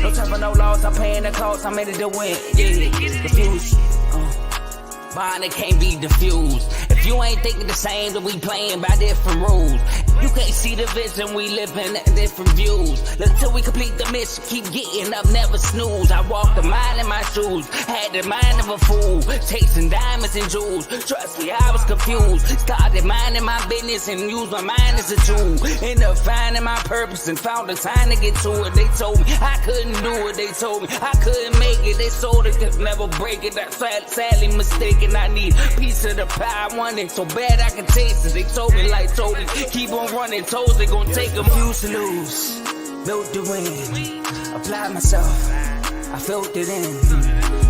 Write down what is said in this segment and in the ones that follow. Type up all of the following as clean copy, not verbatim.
No time for no loss, I'm paying the cost, I'm ready to win. Yeah, refuse. Mine, it can't be diffused. If you ain't thinking the same, then we playing by different rules. You can't see the vision, we living at different views. Until we complete the mission, keep getting up, never snooze. I walked a mile in my shoes, had the mind of a fool, chasing diamonds and jewels. Trust me, I was confused. Started minding my business and used my mind as a tool. Ended up finding my purpose and found the time to get to it. They told me I couldn't do it. They told me I couldn't make it. They sold it, could never break it. That's sadly mistaken. I need a piece of the pie. I want it so bad I can taste it. They told me like told it, keep on running. Toes they gon' take them. Used to lose, built to win. Applied myself, I felt it in.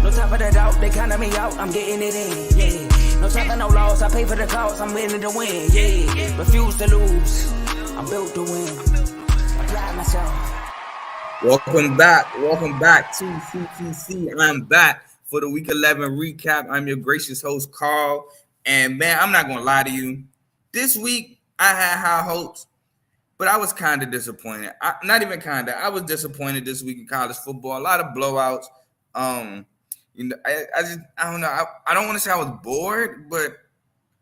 No time for the doubt, they counted me out. I'm getting it in. Yeah. No time for no loss. I pay for the cost. I'm winning to win. Yeah. Refuse to lose. I'm built to win. Applied myself. Welcome back to CTC. I'm back for the Week 11 recap. I'm your gracious host, Carl. And man, I'm not gonna lie to you. This week, I had high hopes, but I was kind of disappointed. I was disappointed this week in college football. A lot of blowouts. I don't know. I don't want to say I was bored, but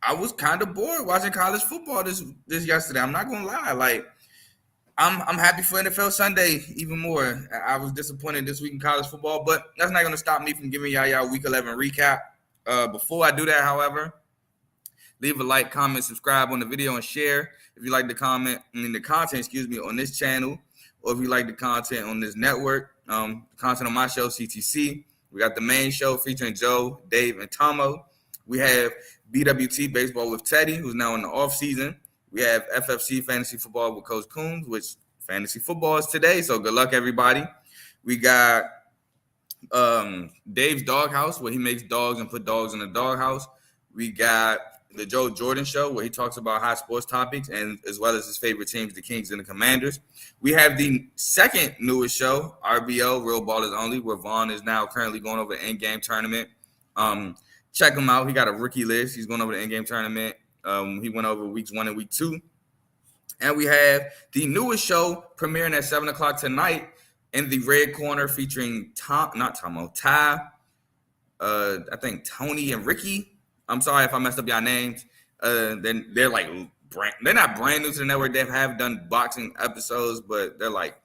I was kind of bored watching college football this yesterday. I'm not gonna lie. Like, I'm happy for NFL Sunday even more. I was disappointed this week in college football, but that's not going to stop me from giving y'all Week 11 recap. Before I do that, however, leave a like, comment, subscribe on the video, and share if you like the content on this channel, or if you like the content on this network. Content on my show, CTC. We got the main show featuring Joe, Dave, and Tomo. We have BWT Baseball with Teddy, who's now in the off season. We have FFC Fantasy Football with Coach Coombs, which fantasy football is today, so good luck, everybody. We got Dave's Doghouse, where he makes dogs and put dogs in the doghouse. We got the Joe Jordan Show, where he talks about hot sports topics, and as well as his favorite teams, the Kings and the Commanders. We have the second newest show, RBO, Real Ballers Only, where Vaughn is now currently going over the in-game tournament. Check him out. He got a rookie list. He's going over the in-game tournament. He went over weeks 1 and week 2. And we have the newest show premiering at 7 o'clock tonight in the red corner featuring Ty, I think Tony and Ricky. I'm sorry if I messed up y'all names. Then they're not brand new to the network. They have done boxing episodes, but they're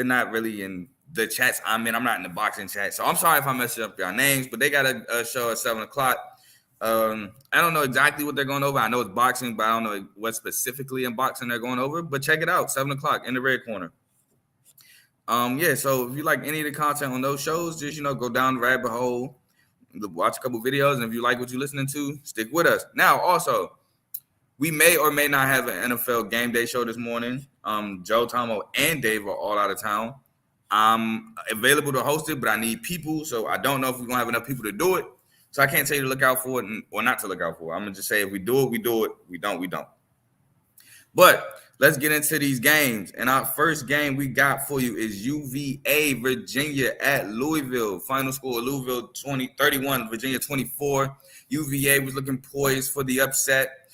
not really in the chats I'm in. I'm not in the boxing chat. So I'm sorry if I messed up y'all names, but they got a show at 7 o'clock. I don't know exactly what they're going over. I know it's boxing, but I don't know what specifically in boxing they're going over. But check it out, 7 o'clock in the red corner. So if you like any of the content on those shows, just, go down the rabbit hole, watch a couple videos, and if you like what you're listening to, stick with us. Now, also, we may or may not have an NFL game day show this morning. Joe, Tomo, and Dave are all out of town. I'm available to host it, but I need people, so I don't know if we're going to have enough people to do it. So I can't tell you to look out for it or not to look out for it. I'm going to just say if we do it, we do it. We don't, we don't. But let's get into these games. And our first game we got for you is UVA, Virginia at Louisville. Final score, Louisville 31, Virginia 24. UVA was looking poised for the upset.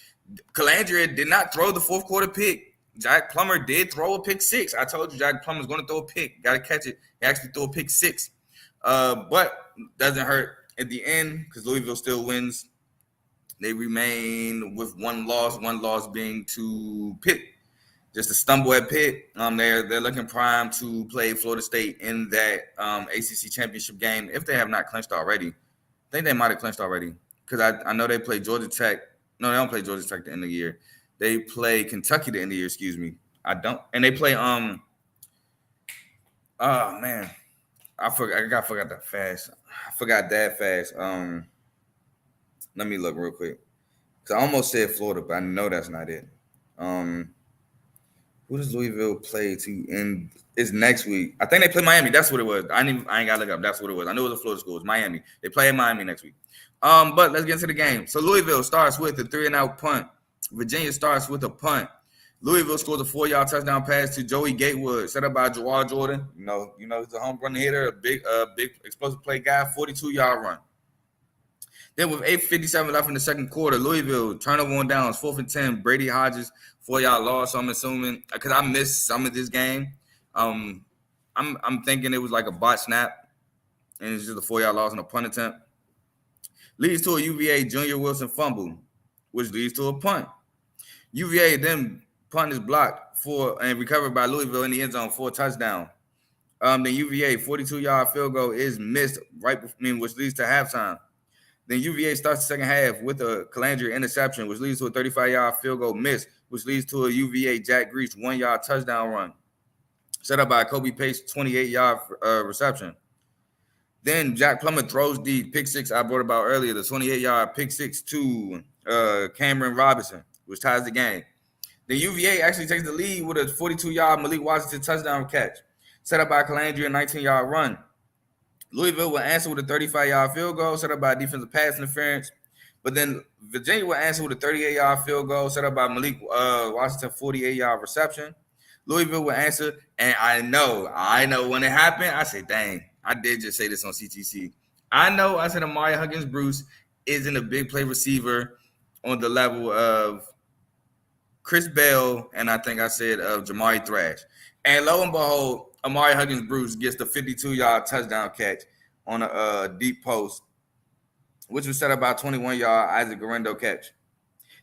Calandria did not throw the fourth quarter pick. Jack Plummer did throw a pick 6. I told you Jack Plummer's going to throw a pick. Got to catch it. He actually threw a pick 6. But doesn't hurt at the end because Louisville still wins. They remain with one loss being to Pitt. Just a stumble at Pitt. They're looking prime to play Florida State in that ACC championship game if they have not clinched already. I think they might have clinched already because I know they play Georgia Tech. No, they don't play Georgia Tech at the end of the year. They play Kentucky at the end of the year, excuse me. I don't. And they play oh man. I forgot that fast. I forgot that fast. Let me look real quick. Because I almost said Florida, but I know that's not it. Who does Louisville play to end? It's next week. I think they play Miami. That's what it was. I ain't got to look up. That's what it was. I knew it was a Florida school. It's Miami. They play in Miami next week. But let's get into the game. So Louisville starts with a 3-and-out punt. Virginia starts with a punt. Louisville scores a 4-yard touchdown pass to Joey Gatewood, set up by Jawar Jordan. You know, he's a home run hitter, a big explosive play guy, 42-yard run. Then with 8:57 left in the second quarter, Louisville turnover on downs, 4th and 10. Brady Hodges, 4-yard loss. So I'm assuming because I missed some of this game. I'm thinking it was like a bot snap, and it's just a 4-yard loss on a punt attempt. Leads to a UVA Junior Wilson fumble, which leads to a punt. UVA then punt is blocked for and recovered by Louisville in the end zone for a touchdown. The UVA 42-yard field goal is missed which leads to halftime. Then UVA starts the second half with a Calandria interception, which leads to a 35-yard field goal miss, which leads to a UVA Jack Grease 1-yard touchdown run, set up by Kobe Pace 28-yard reception. Then Jack Plummer throws the pick six I brought about earlier, the 28-yard pick six to Cameron Robinson, which ties the game. The UVA actually takes the lead with a 42-yard Malik Washington touchdown catch, set up by Calandria 19-yard run. Louisville will answer with a 35-yard field goal set up by defensive pass interference. But then Virginia will answer with a 38-yard field goal set up by Malik Washington 48-yard reception. Louisville will answer, and I know when it happened, I said, dang, I did just say this on CTC. I said Amari Huggins Bruce isn't a big play receiver on the level of Chris Bell, and I think I said of Jamari Thrash. And lo and behold, Amari Huggins Bruce gets the 52-yard touchdown catch on a deep post, which was set up by a 21-yard Isaac Garendo catch.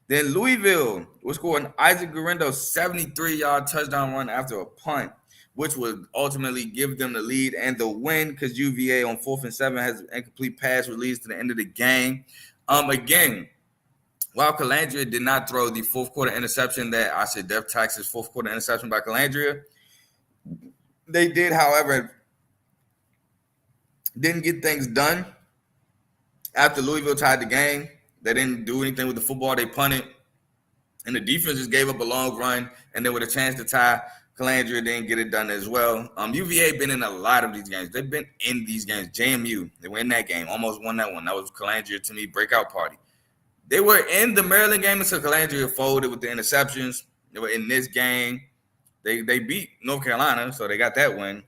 Then Louisville will score an Isaac Garendo 73-yard touchdown run after a punt, which would ultimately give them the lead and the win because UVA on 4th and 7 has an incomplete pass released to the end of the game. Again, while Calandria did not throw the fourth quarter interception that I said Death Tax's fourth quarter interception by Calandria, they did, however, didn't get things done. After Louisville tied the game, they didn't do anything with the football. They punted, and the defense just gave up a long run, and then with a chance to tie, Calandria didn't get it done as well. UVA been in a lot of these games. They've been in these games. JMU, they were in that game, almost won that one. That was Calandria, to me, breakout party. They were in the Maryland game until Calandria folded with the interceptions. They were in this game. They beat North Carolina, so they got that win.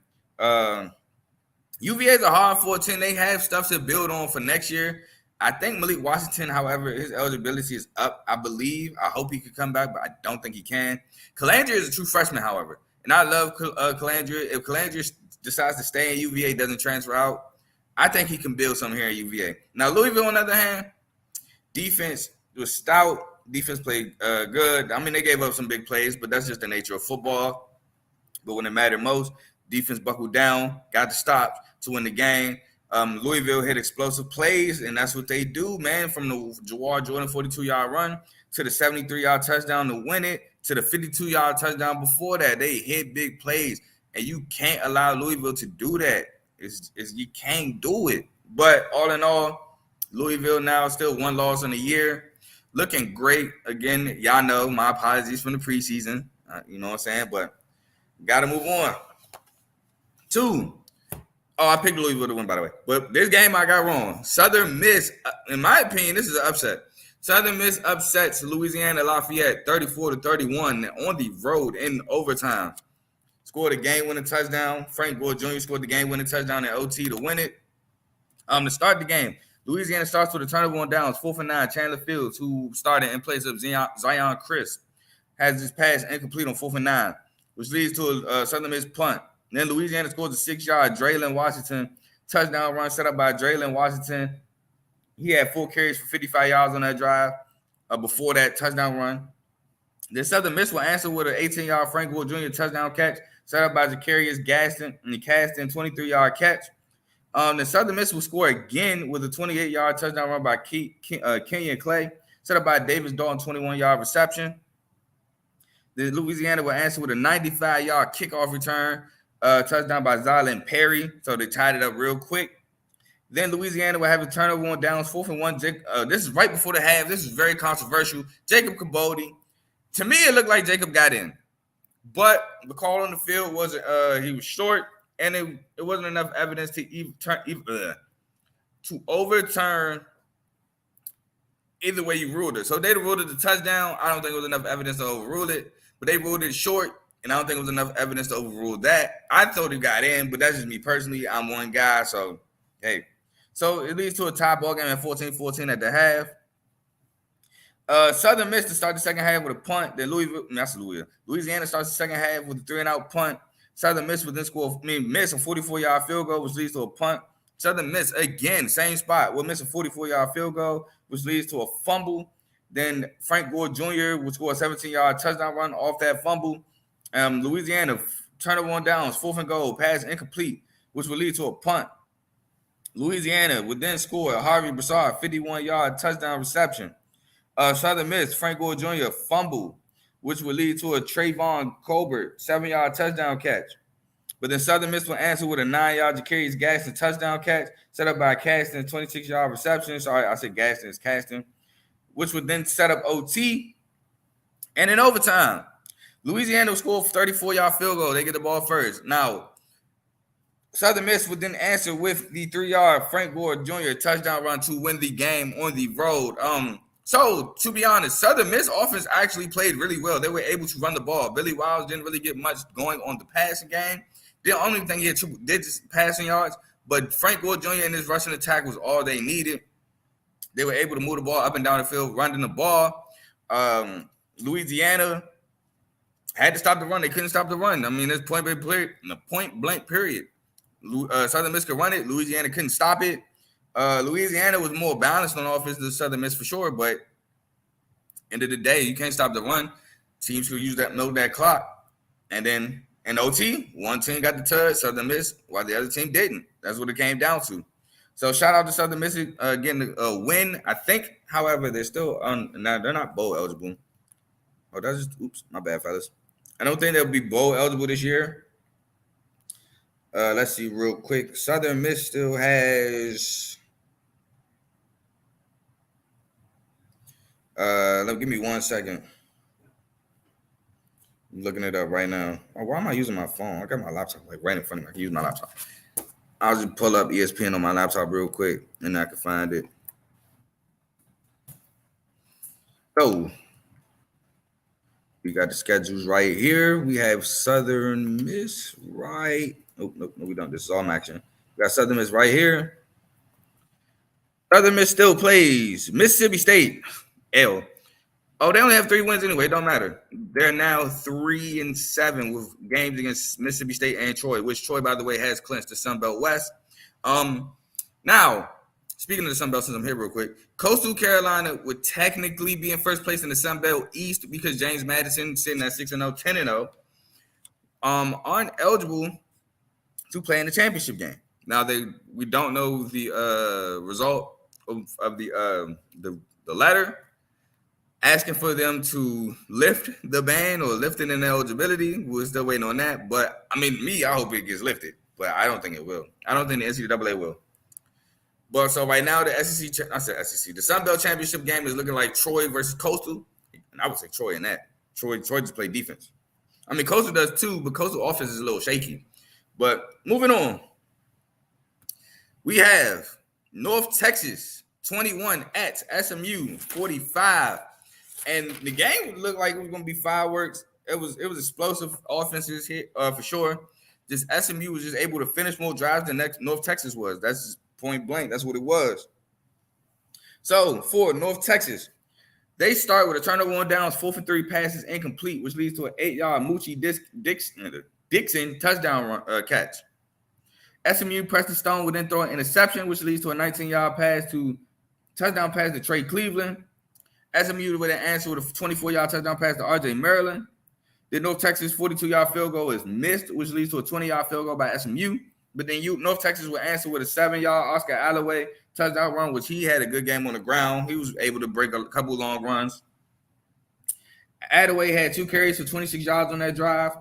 UVA is a hard-fought team. They have stuff to build on for next year. I think Malik Washington, however, his eligibility is up, I believe. I hope he could come back, but I don't think he can. Calandria is a true freshman, however, and I love Calandria. If Calandria decides to stay in UVA, doesn't transfer out, I think he can build something here at UVA. Now, Louisville, on the other hand, defense was stout. Defense played good. I mean, they gave up some big plays, but that's just the nature of football. But when it mattered most, defense buckled down, got the stops to win the game. Louisville hit explosive plays, and that's what they do, man, from the Jawar Jordan 42-yard run to the 73-yard touchdown to win it to the 52-yard touchdown before that. They hit big plays, and you can't allow Louisville to do that. You can't do it. But all in all, Louisville now still one loss in the year. Looking great. Again, y'all know my apologies from the preseason. You know what I'm saying? But got to move on. 2. Oh, I picked Louisville to win, by the way. But this game I got wrong. Southern Miss, in my opinion, this is an upset. Southern Miss upsets Louisiana Lafayette 34-31 on the road in overtime. Scored a game-winning touchdown. Frank Gore Jr. scored the game-winning touchdown in OT to win it. To start the game, Louisiana starts with a turnover on downs, 4th and 9. Chandler Fields, who started in place of Zion Crisp, has his pass incomplete on 4th and 9, which leads to a Southern Miss punt. And then Louisiana scores a 6-yard Draylon Washington touchdown run set up by Draylon Washington. He had 4 carries for 55 yards on that drive before that touchdown run. Then Southern Miss will answer with an 18-yard Frank Gore Jr. touchdown catch set up by Jacarius Gaston and the Caston 23-yard catch. The Southern Miss will score again with a 28-yard touchdown run by Kenyon Clay, set up by Davis Dalton 21-yard reception. Then Louisiana will answer with a 95-yard kickoff return touchdown by Zylan Perry, so they tied it up real quick. Then Louisiana will have a turnover on downs, 4th and 1. This is right before the half. This is very controversial. Jacob Cabody. To me, it looked like Jacob got in, but the call on the field wasn't. He was short, and it wasn't enough evidence to overturn either way you ruled it. So they ruled it a touchdown. I don't think it was enough evidence to overrule it, but they ruled it short, and I don't think it was enough evidence to overrule that. I thought he got in, but that's just me personally. I'm one guy, so hey. So it leads to a tie ball game at 14-14 at the half. Southern Miss to start the second half with a punt. Then Louisiana starts the second half with a 3-and-out punt. Southern Miss would then miss a 44-yard field goal, which leads to a punt. Southern Miss, again, same spot, will miss a 44-yard field goal, which leads to a fumble. Then Frank Gore Jr. would score a 17-yard touchdown run off that fumble. Louisiana, turnover on downs, 4th and goal, pass incomplete, which would lead to a punt. Louisiana would then score a Harvey Broussard 51-yard touchdown reception. Southern Miss, Frank Gore Jr. fumble, which would lead to a Trayvon Colbert 7-yard touchdown catch. But then Southern Miss will answer with a 9-yard Ja'Carrius Gaston touchdown catch set up by Caston 26-yard reception. Sorry, I said Gaston, it's Caston, which would then set up OT. And in overtime, Louisiana will score a 34-yard field goal. They get the ball first. Now, Southern Miss would then answer with the 3-yard Frank Gore Jr. touchdown run to win the game on the road. So, to be honest, Southern Miss offense actually played really well. They were able to run the ball. Billy Wiles didn't really get much going on the passing game. The only thing he had 2 digits passing yards, but Frank Gore Jr. and his rushing attack was all they needed. They were able to move the ball up and down the field, running the ball. Louisiana had to stop the run. They couldn't stop the run. I mean, it's point blank period. Southern Miss could run it. Louisiana couldn't stop it. Louisiana was more balanced on offense than Southern Miss for sure, but end of the day, you can't stop the run. Teams could use that clock. And then in OT, one team got the touch, Southern Miss, while the other team didn't. That's what it came down to. So shout out to Southern Miss getting a win. I think, however, they're still now they're not bowl eligible. Oh, that's just oops, my bad, fellas. I don't think they'll be bowl eligible this year. Let's see real quick. Southern Miss still has. Give me 1 second. I'm looking it up right now. Oh, why am I using my phone? I got my laptop like right in front of me. I can use my laptop. I'll just pull up ESPN on my laptop real quick, and I can find it. So we got the schedules right here. We have Southern Miss right. Nope, no, we don't. This is all action. We got Southern Miss right here. Southern Miss still plays Mississippi State. L. Oh, they only have 3 wins anyway. It don't matter. They're now 3-7 with games against Mississippi State and Troy, which Troy, by the way, has clinched the Sun Belt West. Now, speaking of the Sun Belt, since I'm here real quick, Coastal Carolina would technically be in first place in the Sun Belt East because James Madison sitting at 6-0, 10-0, aren't eligible to play in the championship game. Now we don't know the result of the letter asking for them to lift the ban or lift it in eligibility. We're still waiting on that. But, I mean, I hope it gets lifted. But I don't think it will. I don't think the NCAA will. But so right now, the Sun Belt Championship game is looking like Troy versus Coastal. And I would say Troy in that. Troy just play defense. I mean, Coastal does too, but Coastal offense is a little shaky. But moving on. We have North Texas 21 at SMU 45. And the game looked like it was going to be fireworks. It was explosive offenses here for sure. Just SMU was just able to finish more drives than North Texas was. That's just point blank. That's what it was. So for North Texas, they start with a turnover on downs, 4 for 3 passes incomplete, which leads to an 8-yard Moochie Dixon touchdown catch. SMU Preston Stone would then throw an interception, which leads to a 19-yard touchdown pass to Trey Cleveland. SMU would then answer with a 24-yard touchdown pass to RJ Maryland. The North Texas 42-yard field goal is missed, which leads to a 20-yard field goal by SMU. But then North Texas would answer with a 7-yard Oscar Alloway touchdown run, which he had a good game on the ground. He was able to break a couple long runs. Attaway had 2 carries for 26 yards on that drive.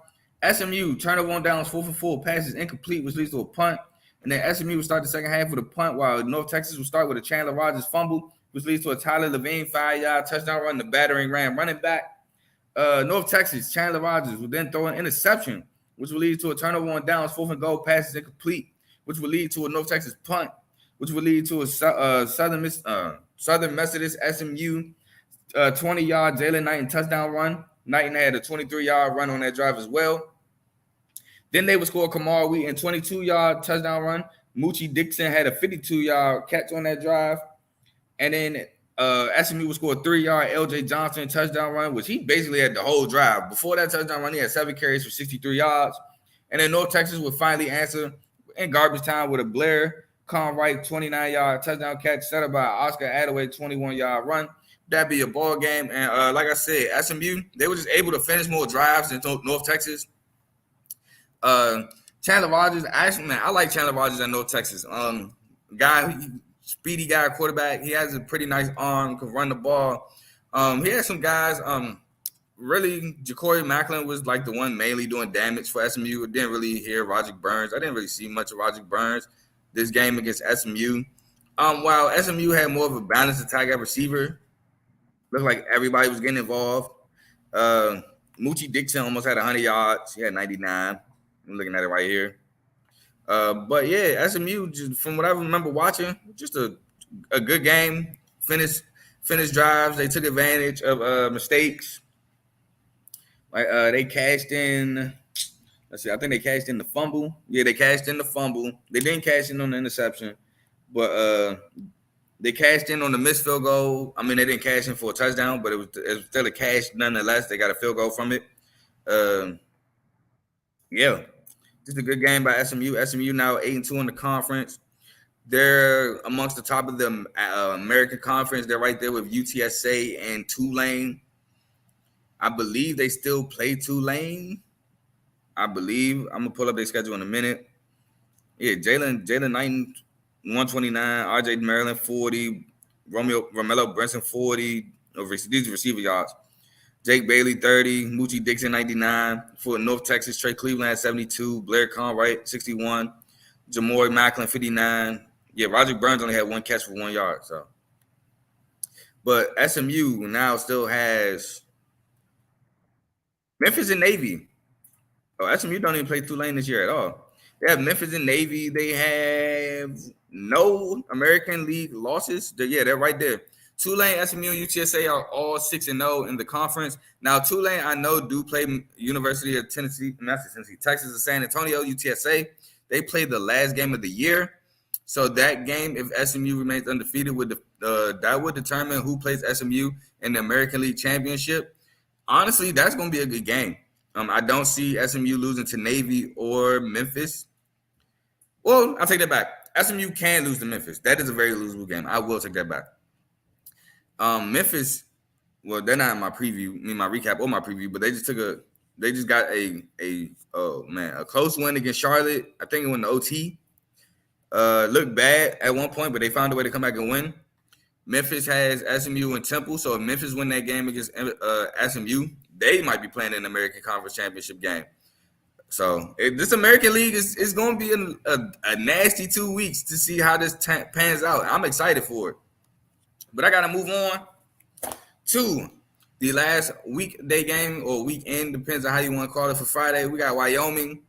SMU turnover on downs, 4 for 4 passes incomplete, which leads to a punt. And then SMU would start the second half with a punt, while North Texas would start with a Chandler Rogers fumble, which leads to a Tyler Levine 5-yard touchdown run. The battering ram running back. North Texas, Chandler Rogers would then throw an interception, which will lead to a turnover on downs, 4th and goal, passes incomplete, which will lead to a North Texas punt, which will lead to a Southern Methodist SMU 20-yard Jalen Knighton touchdown run. Knighton had a 23-yard run on that drive as well. Then they would score Kamar Wheaton 22-yard touchdown run. Moochie Dixon had a 52-yard catch on that drive. And then SMU would score a 3-yard LJ Johnson touchdown run, which he basically had the whole drive. Before that touchdown run, he had 7 carries for 63 yards. And then North Texas would finally answer in garbage time with a Blair Conwright 29-yard touchdown catch set up by Oscar Adaway 21-yard run. That'd be a ball game. And like I said, SMU, they were just able to finish more drives than North Texas. Chandler Rogers, actually, man, I like Chandler Rogers at North Texas. Speedy guy, quarterback. He has a pretty nice arm, can run the ball. He had some guys. Really, Ja'Cory Macklin was like the one mainly doing damage for SMU. I didn't really hear Roger Burns. I didn't really see much of Roger Burns this game against SMU. While SMU had more of a balanced attack at receiver, looked like everybody was getting involved. Moochie Dixon almost had 100 yards. He had 99. I'm looking at it right here. But yeah, SMU, just from what I remember watching, just a good game. Finished drives. They took advantage of mistakes. Like they cashed in. Let's see. I think they cashed in the fumble. Yeah, they cashed in the fumble. They didn't cash in on the interception, but they cashed in on the missed field goal. I mean, they didn't cash in for a touchdown, but it was still a cash nonetheless. They got a field goal from it. Yeah, just a good game by SMU. SMU now 8-2 in the conference. They're amongst the top of the American Conference. They're right there with UTSA and Tulane. I believe they still play Tulane. I believe. I'm gonna pull up their schedule in a minute. Yeah, Jalen Knighton, 129, RJ Maryland, 40, Romello Brinson, 40. These receiver yards. Jake Bailey, 30, Moochie Dixon, 99. For North Texas, Trey Cleveland, 72, Blair Conwright, 61, Jamori Macklin, 59. Yeah, Roger Burns only had one catch for 1 yard. So, but SMU now still has Memphis and Navy. Oh, SMU don't even play Tulane this year at all. They have Memphis and Navy. They have no American League losses. They're right there. Tulane, SMU, and UTSA are all 6-0 in the conference. Now, Tulane, I know, do play University of Texas and San Antonio, UTSA. They played the last game of the year. So that game, if SMU remains undefeated, that would determine who plays SMU in the American League Championship. Honestly, that's going to be a good game. I don't see SMU losing to Navy or Memphis. Well, I'll take that back. SMU can lose to Memphis. That is a very losable game. I will take that back. Memphis, well, they're not in my preview, my recap or my preview, but they just got a close win against Charlotte. I think it went to OT. Looked bad at one point, but they found a way to come back and win. Memphis has SMU and Temple, so if Memphis win that game against SMU, they might be playing an American Conference Championship game. So this American League is going to be a nasty 2 weeks to see how this pans out. I'm excited for it. But I got to move on to the last weekday game or weekend, depends on how you want to call it, for Friday. We got Wyoming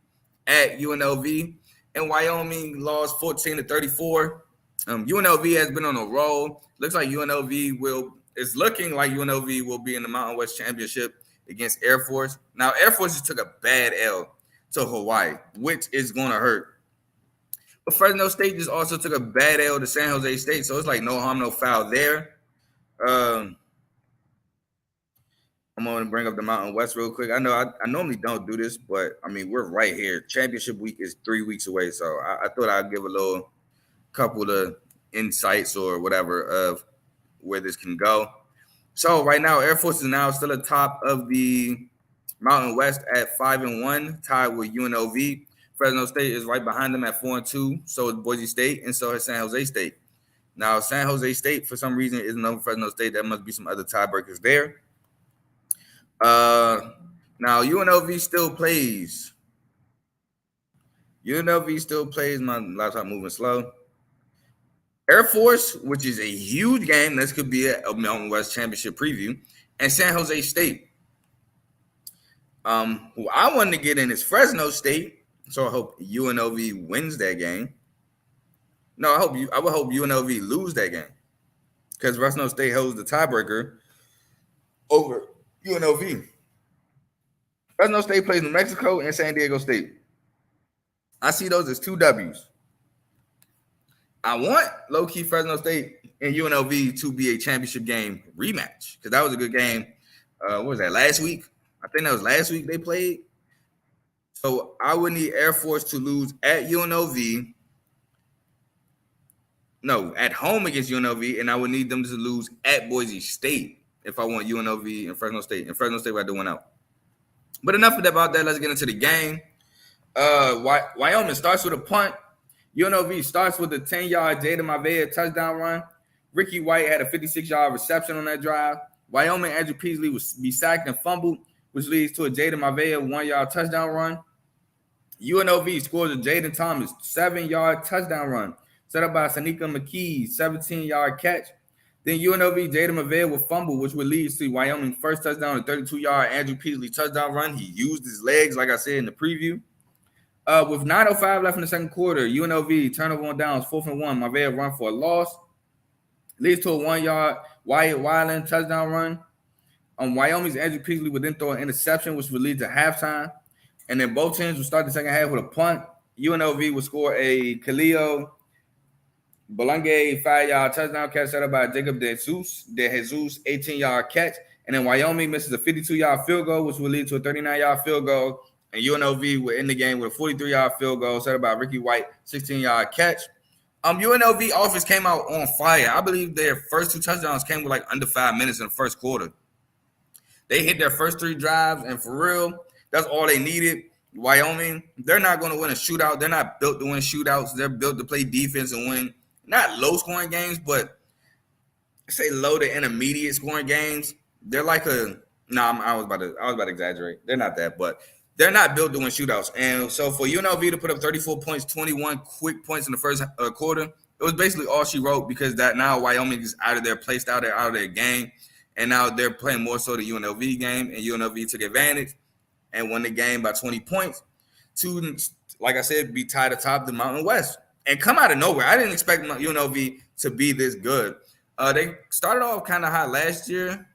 at UNLV, and Wyoming lost 14-34. UNLV has been on a roll. Looks like it's looking like UNLV will be in the Mountain West Championship against Air Force. Now, Air Force just took a bad L to Hawaii, which is going to hurt. But Fresno State just also took a bad L to San Jose State, so it's like no harm, no foul there. I'm going to bring up the Mountain West real quick. I know I normally don't do this, but, I mean, we're right here. Championship week is 3 weeks away, so I thought I'd give a couple of insights or whatever of where this can go. So right now, Air Force is now still at top of the Mountain West at 5-1, tied with UNLV. Fresno State is right behind them at 4-2. So is Boise State, and so is San Jose State. Now, San Jose State, for some reason, isn't over Fresno State. There must be some other tiebreakers there. Now, UNLV still plays. My laptop moving slow. Air Force, which is a huge game. This could be a Mountain West Championship preview. And San Jose State. Who I wanted to get in is Fresno State. So I hope UNLV wins that game. No, I would hope UNLV lose that game, because Fresno State holds the tiebreaker over UNLV. Fresno State plays New Mexico and San Diego State. I see those as 2 W's. I want low-key Fresno State and UNLV to be a championship game rematch, because that was a good game. What was that, last week? I think that was last week they played. So I would need Air Force to lose at UNLV. No, at home against UNLV, and I would need them to lose at Boise State if I want UNLV and Fresno State. And Fresno State would have to win out. But enough about that. Let's get into the game. Wyoming starts with a punt. UNLV starts with a 10-yard Jada Mavea touchdown run. Ricky White had a 56-yard reception on that drive. Wyoming, Andrew Peasley would be sacked and fumbled, which leads to a Jada Mavea 1-yard touchdown run. UNLV scores a Jaden Thomas 7-yard touchdown run, set up by Sanika McKee 17-yard catch. Then UNLV Jada Mavea would fumble, which would lead to Wyoming first touchdown, a 32-yard Andrew Peasley touchdown run. He used his legs, like I said in the preview. With 9:05 left in the second quarter, UNLV turnover on downs, 4th and 1. Mavea run for a loss. Leads to a 1-yard Wyatt Weiland touchdown run. Wyoming's Andrew Peasley would then throw an interception, which would lead to halftime. And then both teams would start the second half with a punt. UNLV would score a Khalil Belange 5-yard touchdown catch set up by Jacob De Jesus 18-yard catch. And then Wyoming misses a 52-yard field goal, which would lead to a 39-yard field goal. And UNLV would end the game with a 43-yard field goal set up by Ricky White, 16-yard catch. UNLV offense came out on fire. I believe their first 2 touchdowns came with like under 5 minutes in the first quarter. They hit their first 3 drives, and for real, that's all they needed. Wyoming, they're not going to win a shootout. They're not built to win shootouts. They're built to play defense and win not low-scoring games, but say low to intermediate scoring games. They're like I was about to exaggerate. They're not that, but they're not built to win shootouts. And so for UNLV to put up 34 points, 21 quick points in the first quarter, it was basically all she wrote, because that now Wyoming is out of their play style, they're out of their game, and now they're playing more so the UNLV game, and UNLV took advantage and won the game by 20 points to, like I said, be tied atop the Mountain West and come out of nowhere. I didn't expect UNLV to be this good. They started off kind of hot last year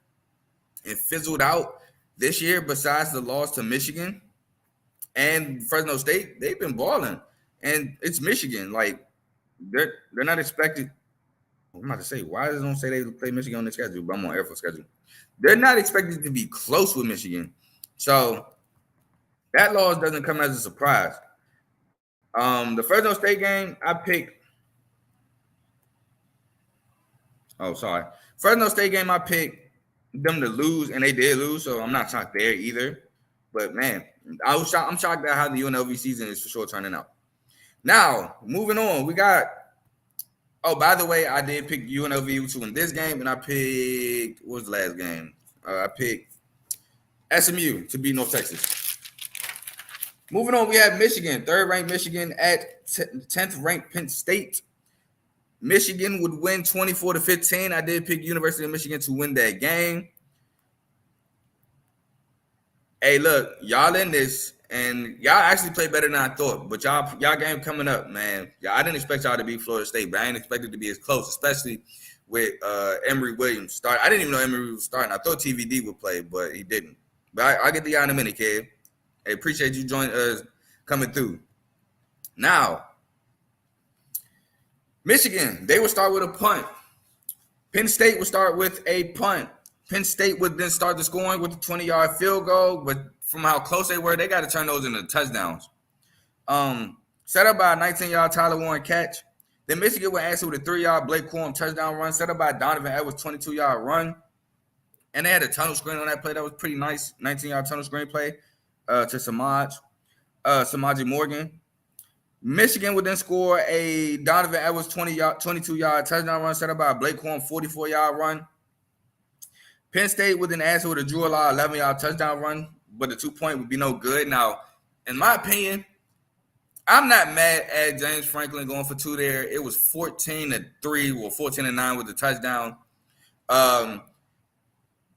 and fizzled out this year, besides the loss to Michigan and Fresno State. They've been balling, and it's Michigan. Like, they're not expected. I'm about to say, why does it don't say they play Michigan on the schedule, but I'm on Air Force schedule. They're not expected to be close with Michigan. So that loss doesn't come as a surprise. The Fresno State game, I picked. Fresno State game, I picked them to lose, and they did lose, so I'm not shocked there either. But man, I'm shocked at how the UNLV season is for sure turning out. Now, moving on, we got. Oh, by the way, I did pick UNLV to win this game, and I picked, what was the last game? I picked SMU to beat North Texas. Moving on, we have Michigan, 3rd-ranked Michigan at 10th-ranked Penn State. Michigan would win 24-15. I did pick University of Michigan to win that game. Hey, look, y'all in this, and y'all actually play better than I thought. But y'all game coming up, man. I didn't expect y'all to beat Florida State, but I didn't expect it to be as close, especially with Emory Williams start. I didn't even know Emory was starting. I thought TVD would play, but he didn't. But I'll get to y'all in a minute, kid. Hey, appreciate you joining us, coming through. Now, Michigan, they would start with a punt. Penn State would start with a punt. Penn State would then start the scoring with a 20-yard field goal, but from how close they were, they got to turn those into touchdowns. Set up by a 19-yard Tyler Warren catch. Then Michigan would answer with a 3-yard Blake Corum touchdown run, set up by Donovan Edwards' 22-yard run. And they had a tunnel screen on that play. That was pretty nice, 19-yard tunnel screen play to Samaji Morgan. Michigan would then score a Donovan Edwards 22-yard touchdown run, set up by a Blake Corum 44-yard run. Penn State would then answer with a Drew Law 11-yard touchdown run, but the 2-point would be no good. Now, in my opinion, I'm not mad at James Franklin going for 2 there. It was 14-3 or 14-9 with the touchdown.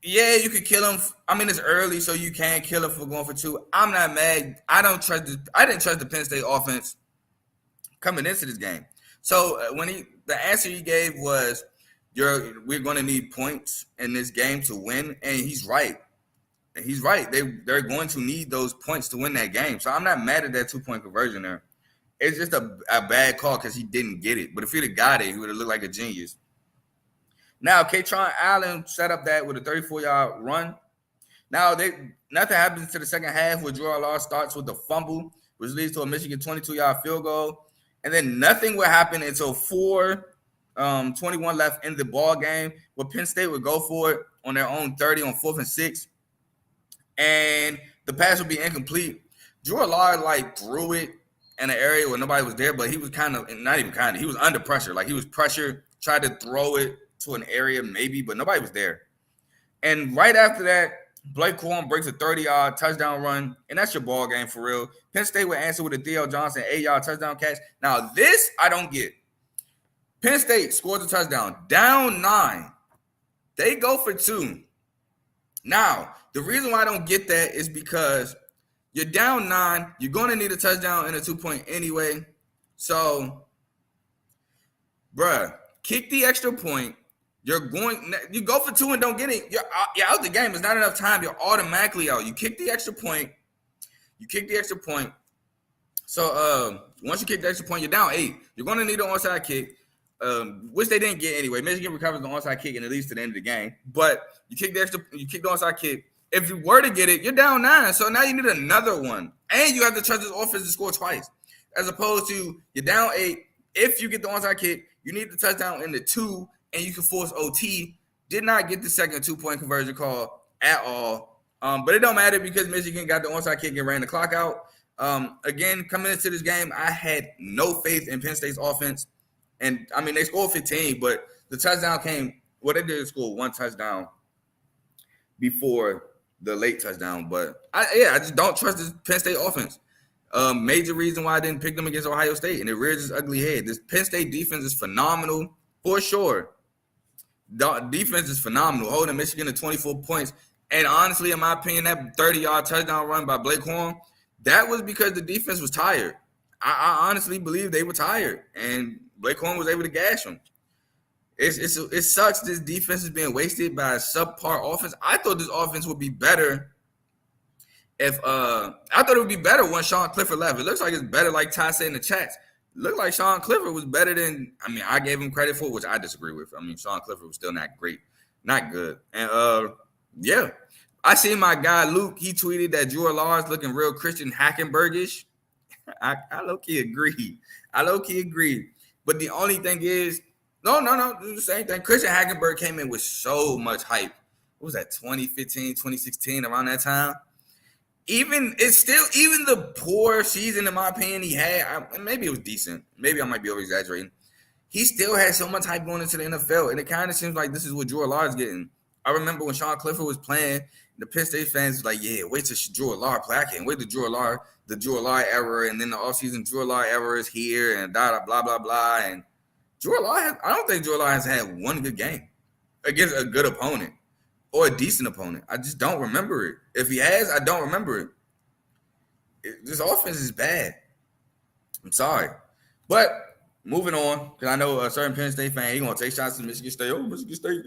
Yeah, you could kill him. I mean, it's early, so you can kill him for going for 2. I'm not mad. I didn't trust the Penn State offense coming into this game. So the answer he gave was, we're going to need points in this game to win, and he's right. He's right. They're going to need those points to win that game. So I'm not mad at that 2-point conversion there. It's just a bad call because he didn't get it. But if he'd have got it, he would have looked like a genius. Now, Katron Allen set up that with a 34-yard run. Now, nothing happens to the second half where Drew Law starts with the fumble, which leads to a Michigan 22-yard field goal. And then nothing will happen until 4:21 left in the ball game, where Penn State would go for it on their own 30 on 4th and 6. And the pass would be incomplete. Drew Law threw it in an area where nobody was there, but he was he was under pressure. He was pressured, tried to throw it to an area maybe, but nobody was there. And right after that, Blake Corum breaks a 30-yard touchdown run, and that's your ball game for real. Penn State would answer with a Theo Johnson 8-yard touchdown catch. Now, this I don't get. Penn State scores a touchdown, down 9. They go for 2. Now, the reason why I don't get that is because you're down 9. You're going to need a touchdown and a 2-point anyway. So, bruh, kick the extra point. You go for 2 and don't get it. You're out the game. It's not enough time. You're automatically out. You kick the extra point. So once you kick the extra point, you're down 8. You're going to need an onside kick, which they didn't get anyway. Michigan recovers the onside kick and it leads to the end of the game. But you kick the onside kick. If you were to get it, you're down 9. So now you need another one, and you have to trust this offense to score twice, as opposed to you're down 8. If you get the onside kick, you need the touchdown in the 2. And you can force OT. Did not get the second 2-point conversion call at all. But it don't matter because Michigan got the onside kick and ran the clock out. Again, coming into this game, I had no faith in Penn State's offense. And, they scored 15, but the touchdown came – they did score 1 touchdown before the late touchdown. But, I just don't trust this Penn State offense. Major reason why I didn't pick them against Ohio State, and it rears its ugly head. This Penn State defense is phenomenal for sure. Defense is phenomenal, holding Michigan to 24 points. And honestly, in my opinion, that 30-yard touchdown run by Blake Corum, that was because the defense was tired. I honestly believe they were tired, and Blake Corum was able to gash them. It sucks this defense is being wasted by a subpar offense. I thought this offense would be better when Sean Clifford left. It looks like it's better, like Ty said in the chats. Looked like Sean Clifford was better than, I gave him credit for, which I disagree with. Sean Clifford was still not great, not good. And, I see my guy Luke, he tweeted that Drew Law is looking real Christian Hackenbergish. I low-key agree. But the only thing is, no, it's the same thing. Christian Hackenberg came in with so much hype. What was that, 2015, 2016, around that time? Even the poor season, in my opinion, he had, maybe it was decent. Maybe I might be over-exaggerating. He still had so much hype going into the NFL, and it kind of seems like this is what Drew Law is getting. I remember when Sean Clifford was playing, the Penn State fans was like, yeah, wait till Drew Law play. I can't wait to the Drew Law era, and then the offseason Drew Law era is here, and blah, blah, blah. And I don't think Drew Law has had one good game against a good opponent. Or a decent opponent. I just don't remember it. If he has, I don't remember it. This offense is bad. I'm sorry. But moving on, because I know a certain Penn State fan, he's going to take shots to Michigan State. Oh, Michigan State,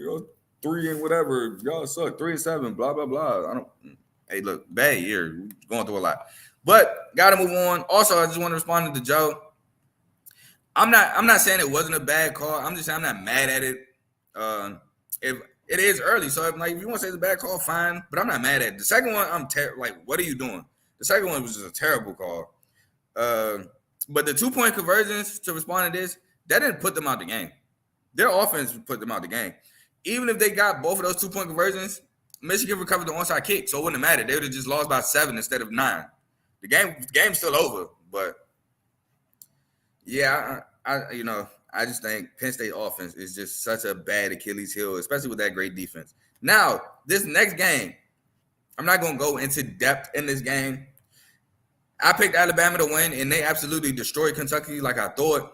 3 and whatever. Y'all suck. 3-7, blah, blah, blah. Hey, look, bad year. Going through a lot. But got to move on. Also, I just want to respond to Joe. I'm not saying it wasn't a bad call. I'm just saying I'm not mad at it. If it is early, so if you want to say it's a bad call, fine. But I'm not mad at it. The second one, what are you doing? The second one was just a terrible call. But the 2-point conversions, to respond to this, that didn't put them out the game. Their offense put them out the game. Even if they got both of those 2-point conversions, Michigan recovered the onside kick, so it wouldn't have mattered. They would have just lost by 7 instead of 9. The game's still over, but yeah, I just think Penn State offense is just such a bad Achilles heel, especially with that great defense. Now, this next game, I'm not going to go into depth in this game. I picked Alabama to win, and they absolutely destroyed Kentucky like I thought.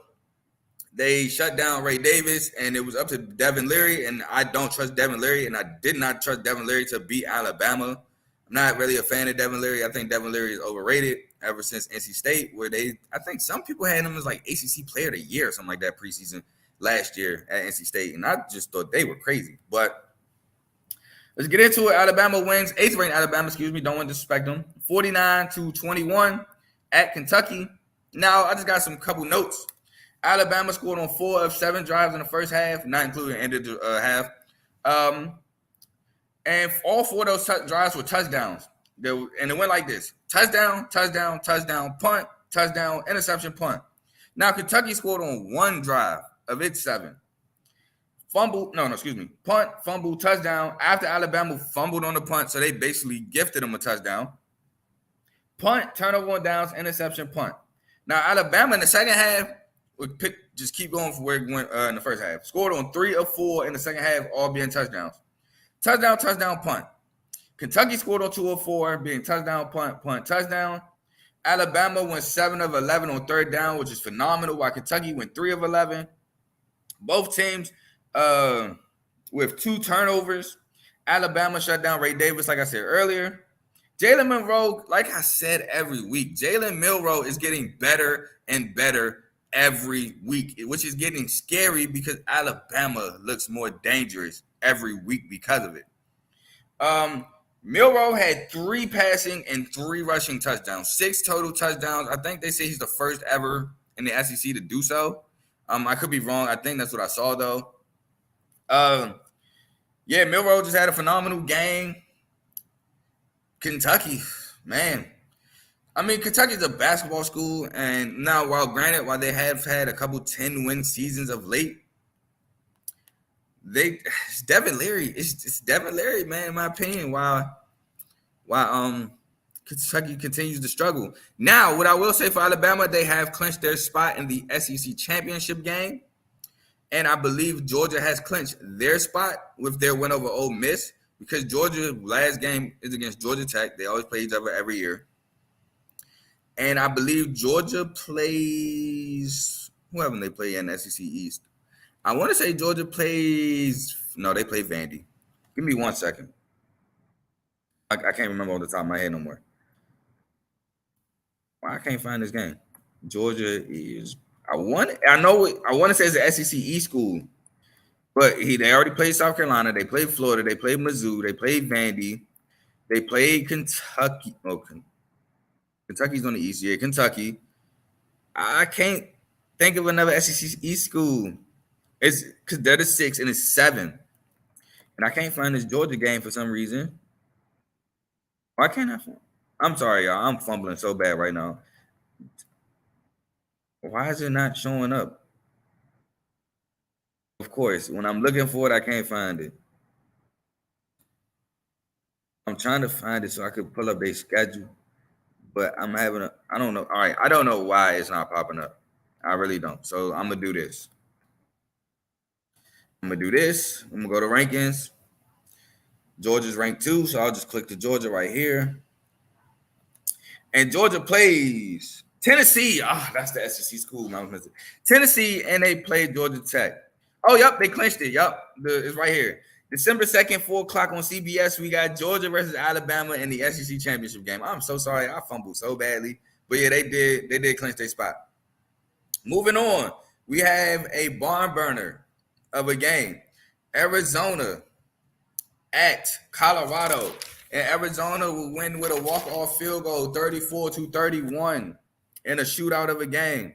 They shut down Ray Davis, and it was up to Devin Leary, and I don't trust Devin Leary, and I did not trust Devin Leary to beat Alabama. I'm not really a fan of Devin Leary. I think Devin Leary is overrated ever since NC State, where I think some people had him as like ACC Player of the Year or something like that preseason last year at NC State, and I just thought they were crazy. But let's get into it. Alabama wins, 8th-ranked Alabama, don't want to disrespect them, 49-21 at Kentucky. Now, I just got some couple notes. Alabama scored on 4 of 7 drives in the first half, not including the end of the half. And all 4 of those drives were touchdowns. And it went like this: touchdown, touchdown, touchdown, punt, touchdown, interception, punt. Now, Kentucky scored on 1 drive of its 7. Punt, fumble, touchdown. After Alabama fumbled on the punt, so they basically gifted them a touchdown. Punt, turnover on downs, interception, punt. Now, Alabama in the second half would just keep going for where it went in the first half. Scored on 3 of 4 in the second half, all being touchdowns. Touchdown, touchdown, punt. Kentucky scored on 2 of 4, being touchdown, punt, punt, touchdown. Alabama went 7 of 11 on third down, which is phenomenal, while Kentucky went 3 of 11. Both teams with 2 turnovers. Alabama shut down Ray Davis, like I said earlier. Jalen Milroe, like I said every week, Jalen Milroe is getting better and better every week, which is getting scary because Alabama looks more dangerous every week because of it. Milroe had 3 passing and 3 rushing touchdowns, 6 total touchdowns. I think they say he's the first ever in the SEC to do so. I could be wrong. I think that's what I saw, though. Milroe just had a phenomenal game. Kentucky, man. I mean, Kentucky's a basketball school, and now, while they have had a couple 10-win seasons of late, it's Devin Leary. It's Devin Leary, man, in my opinion, while Kentucky continues to struggle. Now, what I will say for Alabama, they have clinched their spot in the SEC championship game, and I believe Georgia has clinched their spot with their win over Ole Miss, because Georgia's last game is against Georgia Tech. They always play each other every year. And I believe Georgia plays – who haven't they played in the SEC East? I want to say Georgia plays – no, they play Vandy. Give me 1 second. I can't remember off the top of my head no more. Why I can't find this game? Georgia is – I want to say it's an SEC East school. But they already played South Carolina. They played Florida. They played Mizzou. They played Vandy. They played Kentucky. Okay. Kentucky's on the East. Yeah, Kentucky. I can't think of another SEC East school. It's because they're the 6 and it's 7. And I can't find this Georgia game for some reason. Why can't I find? I'm sorry, y'all. I'm fumbling so bad right now. Why is it not showing up? Of course, when I'm looking for it, I can't find it. I'm trying to find it so I could pull up their schedule, but I don't know. All right, I don't know why it's not popping up. I really don't. So I'm going to do this. I'm going to go to rankings. Georgia's ranked 2, so I'll just click to Georgia right here. And Georgia plays Tennessee. That's the SEC school. Tennessee, and they played Georgia Tech. Oh, yep, they clinched it. Yep, it's right here. December 2nd, 4 o'clock on CBS. We got Georgia versus Alabama in the SEC championship game. I'm so sorry. I fumbled so badly. But, yeah, they did clinch their spot. Moving on, we have a barn burner of a game. Arizona at Colorado. And Arizona will win with a walk-off field goal, 34-31, in a shootout of a game.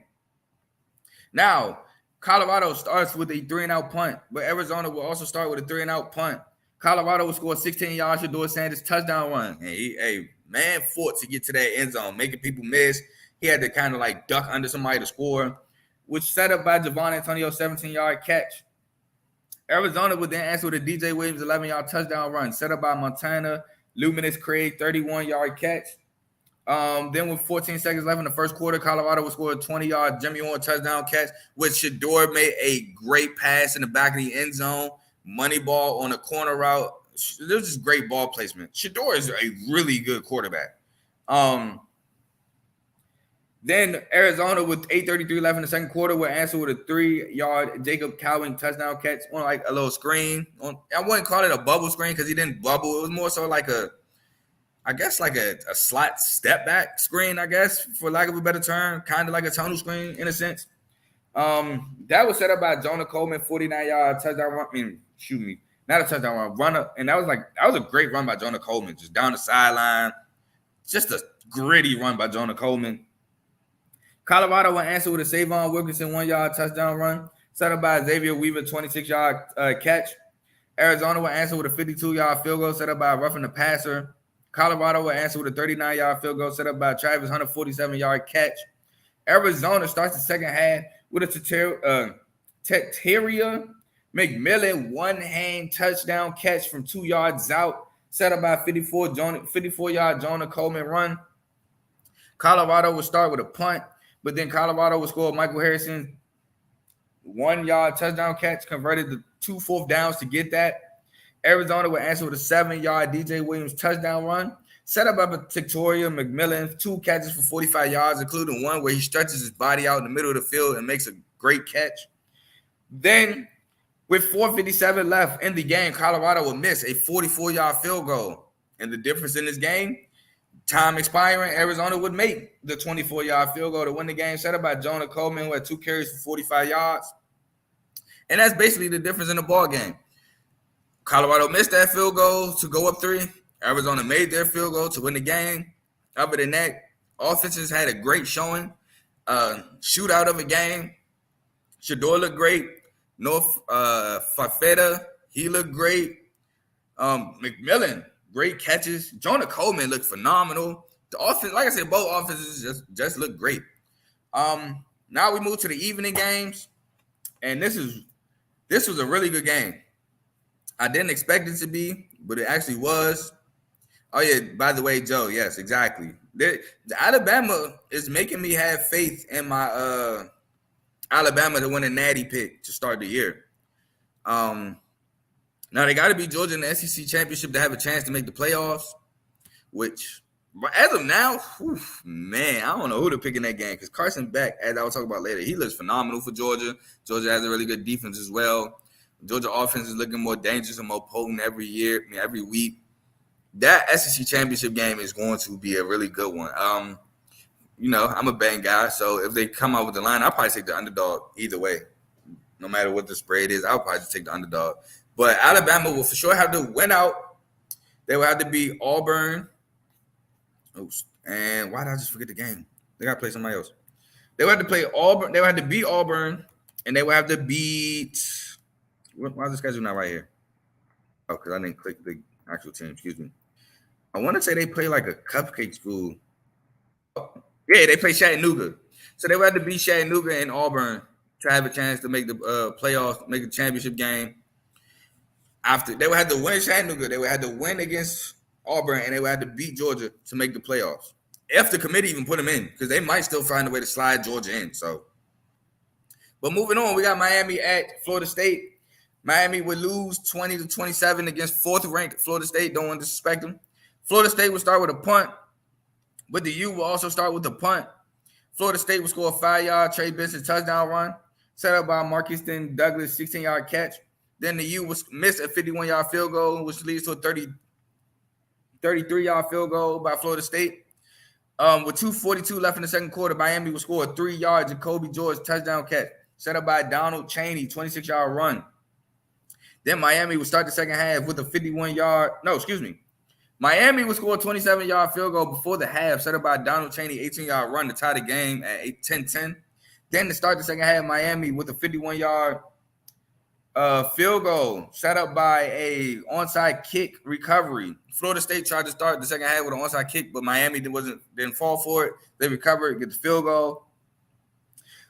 Now, Colorado starts with a 3-and-out punt, but Arizona will also start with a 3-and-out punt. Colorado will score 16 yards. Shedeur Sanders touchdown run. And man fought to get to that end zone, making people miss. He had to kind of like duck under somebody to score, which set up by Javon Antonio 17-yard catch. Arizona would then answer with a DJ Williams 11-yard touchdown run, set up by Montana Luminous Craig 31-yard catch. Then with 14 seconds left in the first quarter, Colorado would score a 20-yard Jimmy Horn touchdown catch, which Shedeur made a great pass in the back of the end zone, money ball on a corner route. It was just great ball placement. Shedeur is a really good quarterback. Then Arizona with 8:33 left in the second quarter would answer with a 3-yard Jacob Cowing touchdown catch on like a little screen. I wouldn't call it a bubble screen because he didn't bubble. It was more so like a slot step back screen, I guess, for lack of a better term, kind of like a tunnel screen in a sense. That was set up by Jonah Coleman, 49-yard touchdown run. Not a touchdown run, and that was a great run by Jonah Coleman, just down the sideline. Just a gritty run by Jonah Coleman. Colorado will answer with a Savon Wilkinson 1-yard touchdown run, set up by Xavier Weaver, 26-yard catch. Arizona will answer with a 52-yard field goal set up by roughing the passer. Colorado will answer with a 39-yard field goal set up by Travis Hunter 47-yard catch. Arizona starts the second half with a Teteria McMillan one-hand touchdown catch from 2 yards out, set up by 54-yard Jonah Coleman run. Colorado will start with a punt, but then Colorado will score Michael Harrison 1-yard touchdown catch, converted to 2 fourth downs to get that. Arizona will answer with a 7-yard DJ Williams touchdown run, set up by Teteria McMillan, 2 catches for 45 yards, including one where he stretches his body out in the middle of the field and makes a great catch. Then, with 4:57 left in the game, Colorado will miss a 44-yard field goal. And the difference in this game, time expiring, Arizona would make the 24-yard field goal to win the game, set up by Jonah Coleman, who had 2 carries for 45 yards. And that's basically the difference in the ball game. Colorado missed that field goal to go up 3. Arizona made their field goal to win the game. Other than that, offenses had a great showing. Shootout of a game. Shador looked great. North Fafetta, he looked great. McMillan, great catches. Jonah Coleman looked phenomenal. The offense, like I said, both offenses just looked great. Now we move to the evening games, and this was a really good game. I didn't expect it to be, but it actually was. Oh, yeah, by the way, Joe, yes, exactly. The Alabama is making me have faith in my Alabama to win a natty pick to start the year. Now, they got to beat Georgia in the SEC championship to have a chance to make the playoffs, which, as of now, man, I don't know who to pick in that game because Carson Beck, as I will talk about later, he looks phenomenal for Georgia. Georgia has a really good defense as well. Georgia offense is looking more dangerous and more potent every week. That SEC championship game is going to be a really good one. I'm a betting guy, so if they come out with the line, I'll probably take the underdog either way. No matter what the spread is, I'll probably just take the underdog. But Alabama will for sure have to win out. They will have to beat Auburn. Oops. And why did I just forget the game? They got to play somebody else. They will have to play Auburn. They will have to beat Auburn, and they will have to beat – why is the schedule not right here? Oh, because I didn't click the actual team. Excuse me. I want to say they play like a cupcake school. Oh, yeah, they play Chattanooga. So they will have to beat Chattanooga and Auburn to have a chance to make the playoffs, make the championship game. After they will have to win Chattanooga, they will have to win against Auburn, and they will have to beat Georgia to make the playoffs. If the committee even put them in, because they might still find a way to slide Georgia in. So, but moving on, we got Miami at Florida State. Miami would lose 20-27 against 4th-ranked Florida State. Don't want to disrespect them. Florida State will start with a punt, but the U will also start with the punt. Florida State will score a 5-yard Trey Benson touchdown run, set up by Marcus Douglas 16-yard catch. Then the U will miss a 51-yard field goal, which leads to a 33-yard field goal by Florida State. With 2:42 left in the second quarter, Miami will score a 3-yard Jacoby George touchdown catch, set up by Donald Chaney 26-yard run. Then Miami will start the second half with a 51-yard. No, excuse me. Miami will score a 27-yard field goal before the half, set up by Donald Chaney 18-yard run to tie the game at 10-10. Then to start the second half, Miami with a 51-yard field goal set up by a onside kick recovery. Florida State tried to start the second half with an onside kick, but Miami didn't fall for it. They recovered, get the field goal.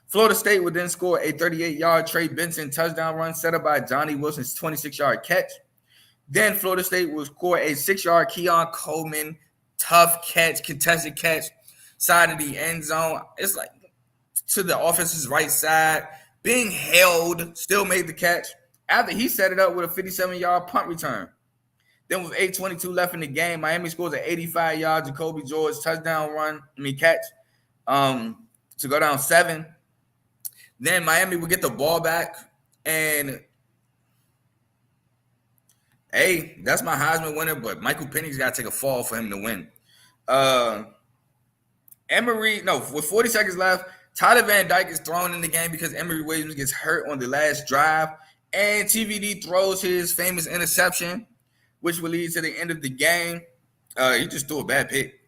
Florida State would then score a 38-yard Trey Benson touchdown run set up by Johnny Wilson's 26-yard catch. Then Florida State will score a 6-yard Keon Coleman tough catch, contested catch, side of the end zone. It's like to the offense's right side, being held, still made the catch after he set it up with a 57-yard punt return. Then with 8:22 left in the game, Miami scores an 85-yard Jacoby George touchdown catch to go down 7. Then Miami will get the ball back, and hey, that's my Heisman winner, but Michael Penny's got to take a fall for him to win. With 40 seconds left, Tyler Van Dyke is thrown in the game because Emory Williams gets hurt on the last drive, and TVD throws his famous interception, which will lead to the end of the game. He just threw a bad pick.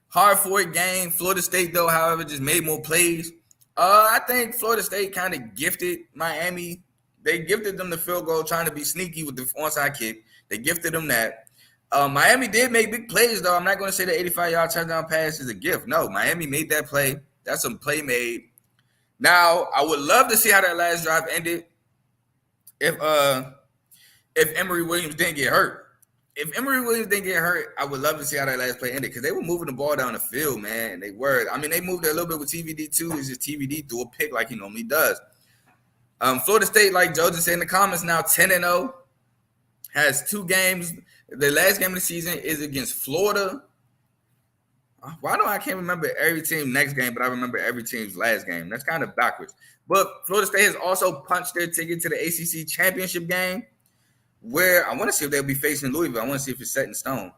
Hard-fought game. Florida State, though, however, just made more plays. I think Florida State kind of gifted Miami They gifted them the field goal, trying to be sneaky with the onside kick. They gifted them that. Miami did make big plays, though. I'm not going to say the 85-yard touchdown pass is a gift. No, Miami made that play. That's some play made. Now, I would love to see how that last drive ended if Emory Williams didn't get hurt. If Emory Williams didn't get hurt, I would love to see how that last play ended because they were moving the ball down the field, man. They were. I mean, they moved it a little bit with TVD, too. It's just TVD threw a pick like he normally does. Florida State, like Joe just said in the comments, now 10-0, has 2 games. The last game of the season is against Florida. Why do I can't remember every team next game, but I remember every team's last game? That's kind of backwards. But Florida State has also punched their ticket to the ACC championship game, where I want to see if they'll be facing Louisville. I want to see if it's set in stone.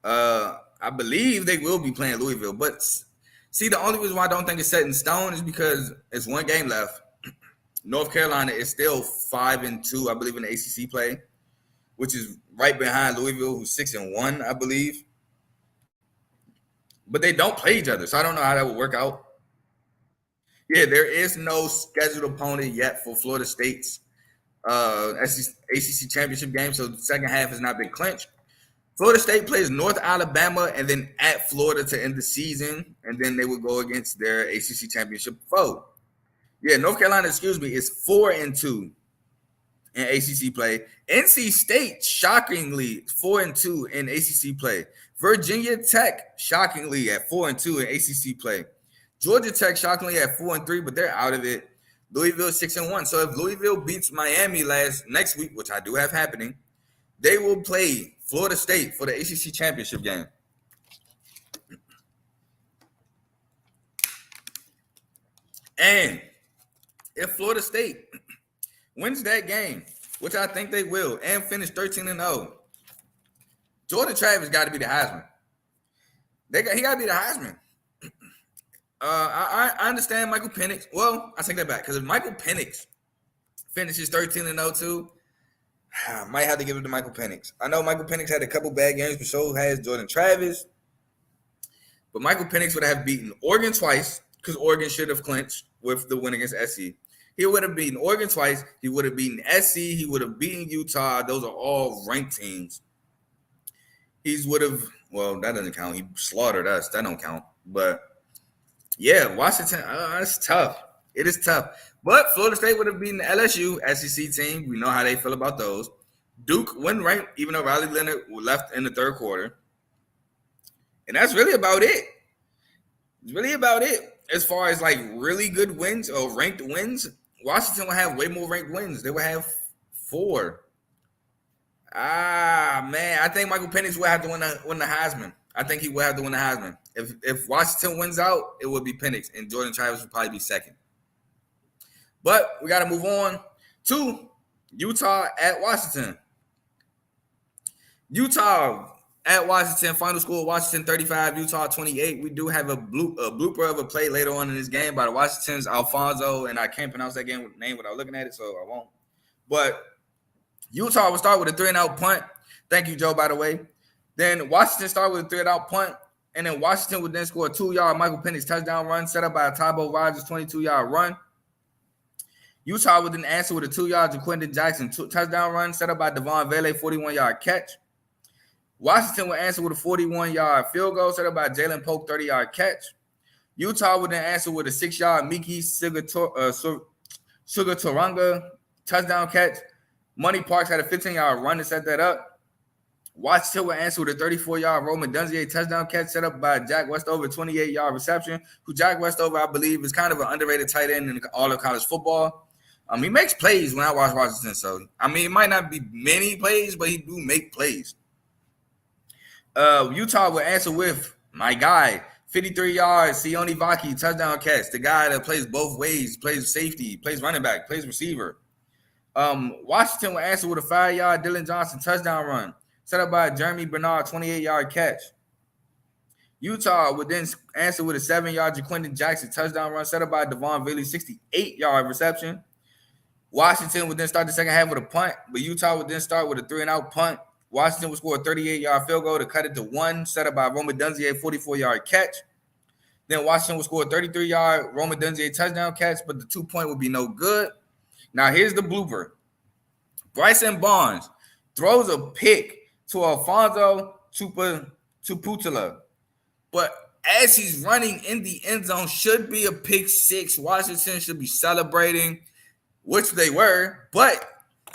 I believe they will be playing Louisville, but see, the only reason why I don't think it's set in stone is because it's 1 game left. North Carolina is still 5-2, I believe, in the ACC play, which is right behind Louisville, who's 6-1, I believe. But they don't play each other, so I don't know how that would work out. Yeah, there is no scheduled opponent yet for Florida State's ACC championship game, so the second half has not been clinched. Florida State plays North Alabama and then at Florida to end the season, and then they would go against their ACC championship foe. Yeah, North Carolina, is 4-2 in ACC play. NC State, shockingly, 4-2 in ACC play. Virginia Tech, shockingly, at 4-2 in ACC play. Georgia Tech, shockingly, at 4-3, but they're out of it. Louisville 6-1. So if Louisville beats Miami next week, which I do have happening, they will play Florida State for the ACC championship game. And if Florida State wins that game, which I think they will, and finish 13-0, Jordan Travis got to be the Heisman. He got to be the Heisman. I understand Michael Penix. Well, I take that back because if Michael Penix finishes 13-0 too, I might have to give it to Michael Penix. I know Michael Penix had a couple bad games, but so has Jordan Travis. But Michael Penix would have beaten Oregon twice because Oregon should have clinched with the win against SC. He would have beaten Oregon twice. He would have beaten SC. He would have beaten Utah. Those are all ranked teams. Well, that doesn't count. He slaughtered us. That don't count. But, yeah, Washington, it's tough. It is tough. But Florida State would have beaten the LSU SEC team. We know how they feel about those. Duke went ranked, even though Riley Leonard left in the third quarter. And that's really about it. It's really about it. As far as, like, really good wins or ranked wins, Washington will have way more ranked wins. They will have 4. Man, I think Michael Penix will have to win the Heisman. I think he will have to win the Heisman. If Washington wins out, it will be Penix, and Jordan Travis will probably be second. But we got to move on to Utah at Washington. Utah at Washington, final score, Washington 35, Utah 28. We do have a blooper of a play later on in this game by the Washington's Alfonso, and I can't pronounce that name without looking at it, so I won't. But Utah will start with a 3-and-out punt. Thank you, Joe, by the way. Then Washington started with a 3-and-out punt, and then Washington would then score a 2-yard Michael Penix touchdown run set up by a Tybo Rogers 22-yard run. Utah would then answer with a 2-yard Jaquindon Jackson touchdown run set up by Devon Vele 41-yard catch. Washington would answer with a 41-yard field goal set up by Jalen Polk 30-yard catch. Utah would then answer with a 6-yard Miki Sugatoranga touchdown catch. Money Parks had a 15-yard run to set that up. Washington would answer with a 34-yard Roman Dunzier touchdown catch set up by Jack Westover 28-yard reception, who Jack Westover, I believe, is kind of an underrated tight end in all of college football. He makes plays when I watch Washington, so, it might not be many plays, but he do make plays. Utah will answer with my guy, 53-yard Sione Vaki touchdown catch, the guy that plays both ways, plays safety, plays running back, plays receiver. Washington will answer with a 5-yard Dylan Johnson touchdown run, set up by Jeremy Bernard 28-yard catch. Utah would then answer with a 7-yard Jaquindon Jackson touchdown run, set up by Devon Vele 68-yard reception. Washington would then start the second half with a punt, but Utah would then start with a 3-and-out punt. Washington would score a 38-yard field goal to cut it to 1, set up by Roman Dunzier 44-yard catch. Then Washington would score a 33-yard Roman Dunzier touchdown catch, but the 2-point would be no good. Now, here's the blooper. Bryson Barnes throws a pick to Alfonso Tuputula, but as he's running in the end zone, should be a pick six. Washington should be celebrating, which they were, but,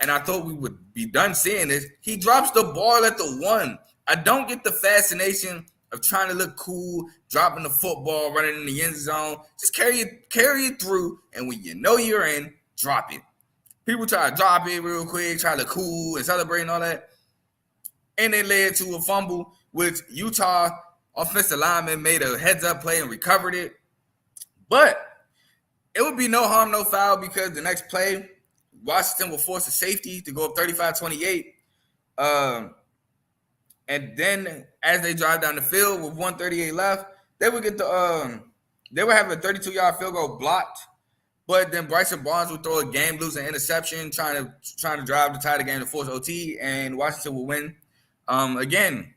and I thought we would be done seeing this, he drops the ball at the 1. I don't get the fascination of trying to look cool, dropping the football, running in the end zone. Just carry it through, and when you know you're in, drop it. People try to drop it real quick, try to look cool and celebrate and all that. And they led to a fumble, which Utah offensive lineman made a heads-up play and recovered it. But it would be no harm, no foul, because the next play, Washington will force a safety to go up 35-28. And then as they drive down the field with 1:38 left, they would get they would have a 32-yard field goal blocked. But then Bryson Barnes would throw a game-losing interception, trying to drive to tie the game to force OT, and Washington will win. Again,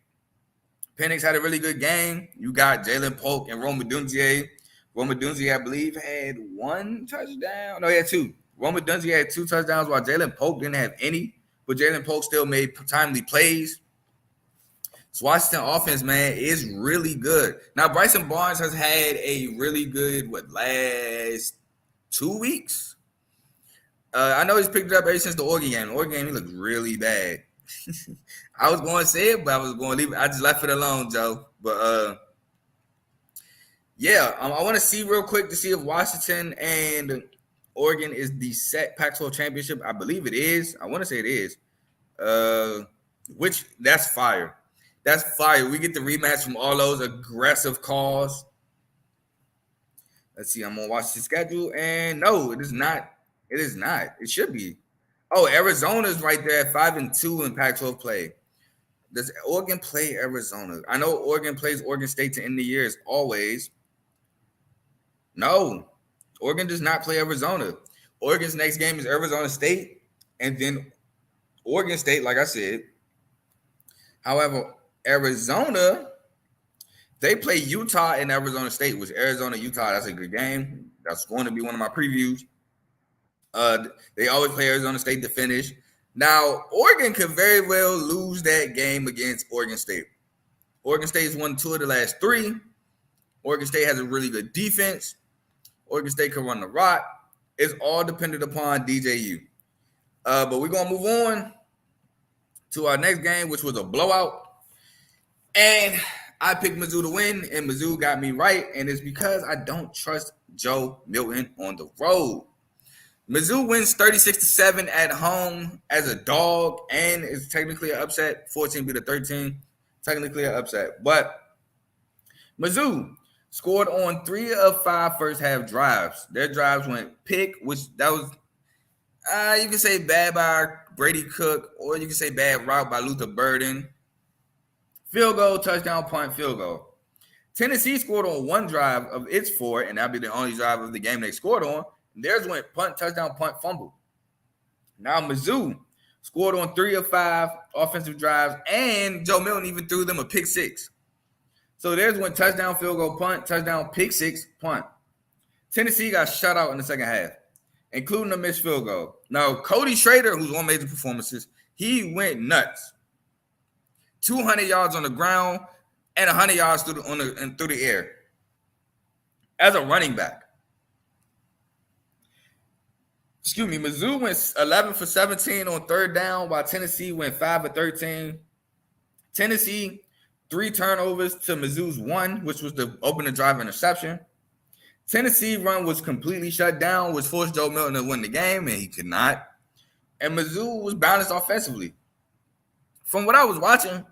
Penix had a really good game. You got Jalen Polk and Rome Odunze. Rome Odunze, I believe, had 1 touchdown. No, he had 2. Rome Odunze had 2 touchdowns, while Jalen Polk didn't have any. But Jalen Polk still made timely plays. So Washington offense, man, is really good. Now, Bryson Barnes has had a really good, last 2 weeks? I know he's picked it up ever since the Oregon game. The Oregon game, he looked really bad. I was going to say it, but I was going to leave it. I just left it alone, Joe. But, yeah, I want to see real quick to see if Washington and Oregon is the set Pac-12 championship. I believe it is. I want to say it is. Which, that's fire. That's fire. We get the rematch from all those aggressive calls. Let's see. I'm going to watch the schedule. And no, it is not. It is not. It should be. Oh, Arizona's right there at 5-2 in Pac-12 play. Does Oregon play Arizona? I know Oregon plays Oregon State to end the year as always. No, Oregon does not play Arizona. Oregon's next game is Arizona State, and then Oregon State, like I said. However, Arizona, they play Utah and Arizona State, which Arizona-Utah, that's a good game. That's going to be one of my previews. They always play Arizona State to finish. Now, Oregon could very well lose that game against Oregon State. Oregon State has won 2 of the last 3. Oregon State has a really good defense. Oregon State can run the rock. It's all dependent upon DJU. But we're going to move on to our next game, which was a blowout. And I picked Mizzou to win, and Mizzou got me right. And it's because I don't trust Joe Milton on the road. Mizzou wins 36-7 at home as a dog, and it's technically an upset. 14-13, technically an upset. But Mizzou scored on 3 of 5 first half drives. Their drives went pick, which that was, you can say bad by Brady Cook, or you can say bad route by Luther Burden. Field goal, touchdown, punt, field goal. Tennessee scored on 1 drive of its 4, and that'll be the only drive of the game they scored on. Theirs went punt, touchdown, punt, fumble. Now Mizzou scored on 3 of 5 offensive drives, and Joe Milton even threw them a pick 6. So theirs went touchdown, field goal, punt, touchdown, pick 6, punt. Tennessee got shut out in the second half, including a missed field goal. Now, Cody Schrader, who's won major performances, he went nuts. 200 yards on the ground and 100 yards through the air as a running back. Excuse me, Mizzou went 11 for 17 on 3rd down, while Tennessee went 5 for 13. Tennessee, 3 turnovers to Mizzou's 1, which was the opening drive interception. Tennessee run was completely shut down, which forced Joe Milton to win the game, and he could not. And Mizzou was balanced offensively. From what I was watching,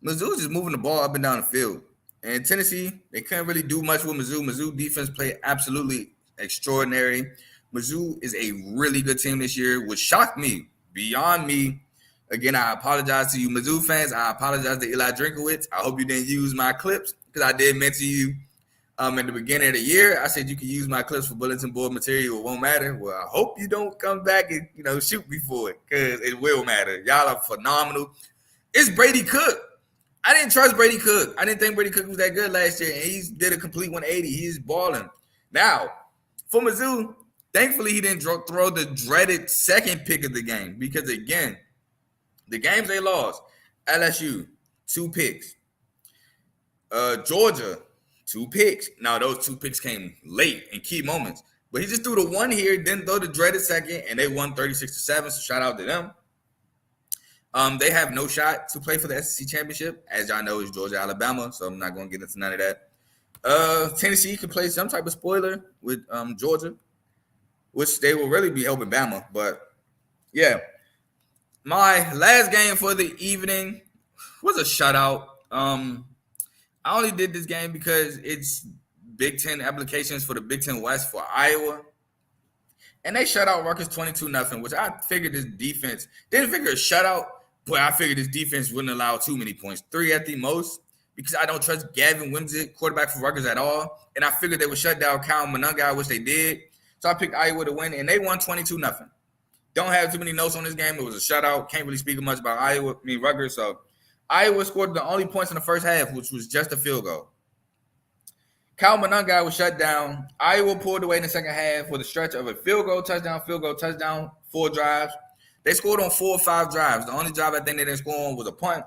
Mizzou was just moving the ball up and down the field. And Tennessee, they couldn't really do much with Mizzou. Mizzou defense played absolutely extraordinary. Mizzou is a really good team this year, which shocked me, beyond me. Again, I apologize to you Mizzou fans. I apologize to Eli Drinkowitz. I hope you didn't use my clips, because I did mention you at the beginning of the year. I said you can use my clips for bulletin board material. It won't matter. Well, I hope you don't come back and, shoot me for it, because it will matter. Y'all are phenomenal. It's Brady Cook. I didn't trust Brady Cook. I didn't think Brady Cook was that good last year, and he did a complete 180. He's balling. Now, for Mizzou, Thankfully, he didn't throw the dreaded second pick of the game because, again, the games they lost, LSU, 2 picks. Georgia, 2 picks. Now, those 2 picks came late in key moments. But he just threw the one here, didn't throw the dreaded second, and they won 36-7, so shout out to them. They have no shot to play for the SEC championship. As y'all know, it's Georgia, Alabama, so I'm not going to get into none of that. Tennessee could play some type of spoiler with Georgia, which they will really be helping Bama. But, yeah. My last game for the evening was a shutout. I only did this game because it's Big Ten applications for the Big Ten West for Iowa. And they shut out Rutgers 22-0, which I figured this defense, didn't figure a shutout, but I figured this defense wouldn't allow too many points. 3 at the most, because I don't trust Gavin Wimsatt, quarterback for Rutgers, at all. And I figured they would shut down Kyle Monangai, which they did. So I picked Iowa to win, and they won 22-0. Don't have too many notes on this game. It was a shutout. Can't really speak much about Rutgers. So Iowa scored the only points in the first half, which was just a field goal. Kyle Monangai was shut down. Iowa pulled away in the second half with a stretch of a field goal, touchdown, 4 drives. They scored on 4 or 5 drives. The only drive I think they didn't score on was a punt.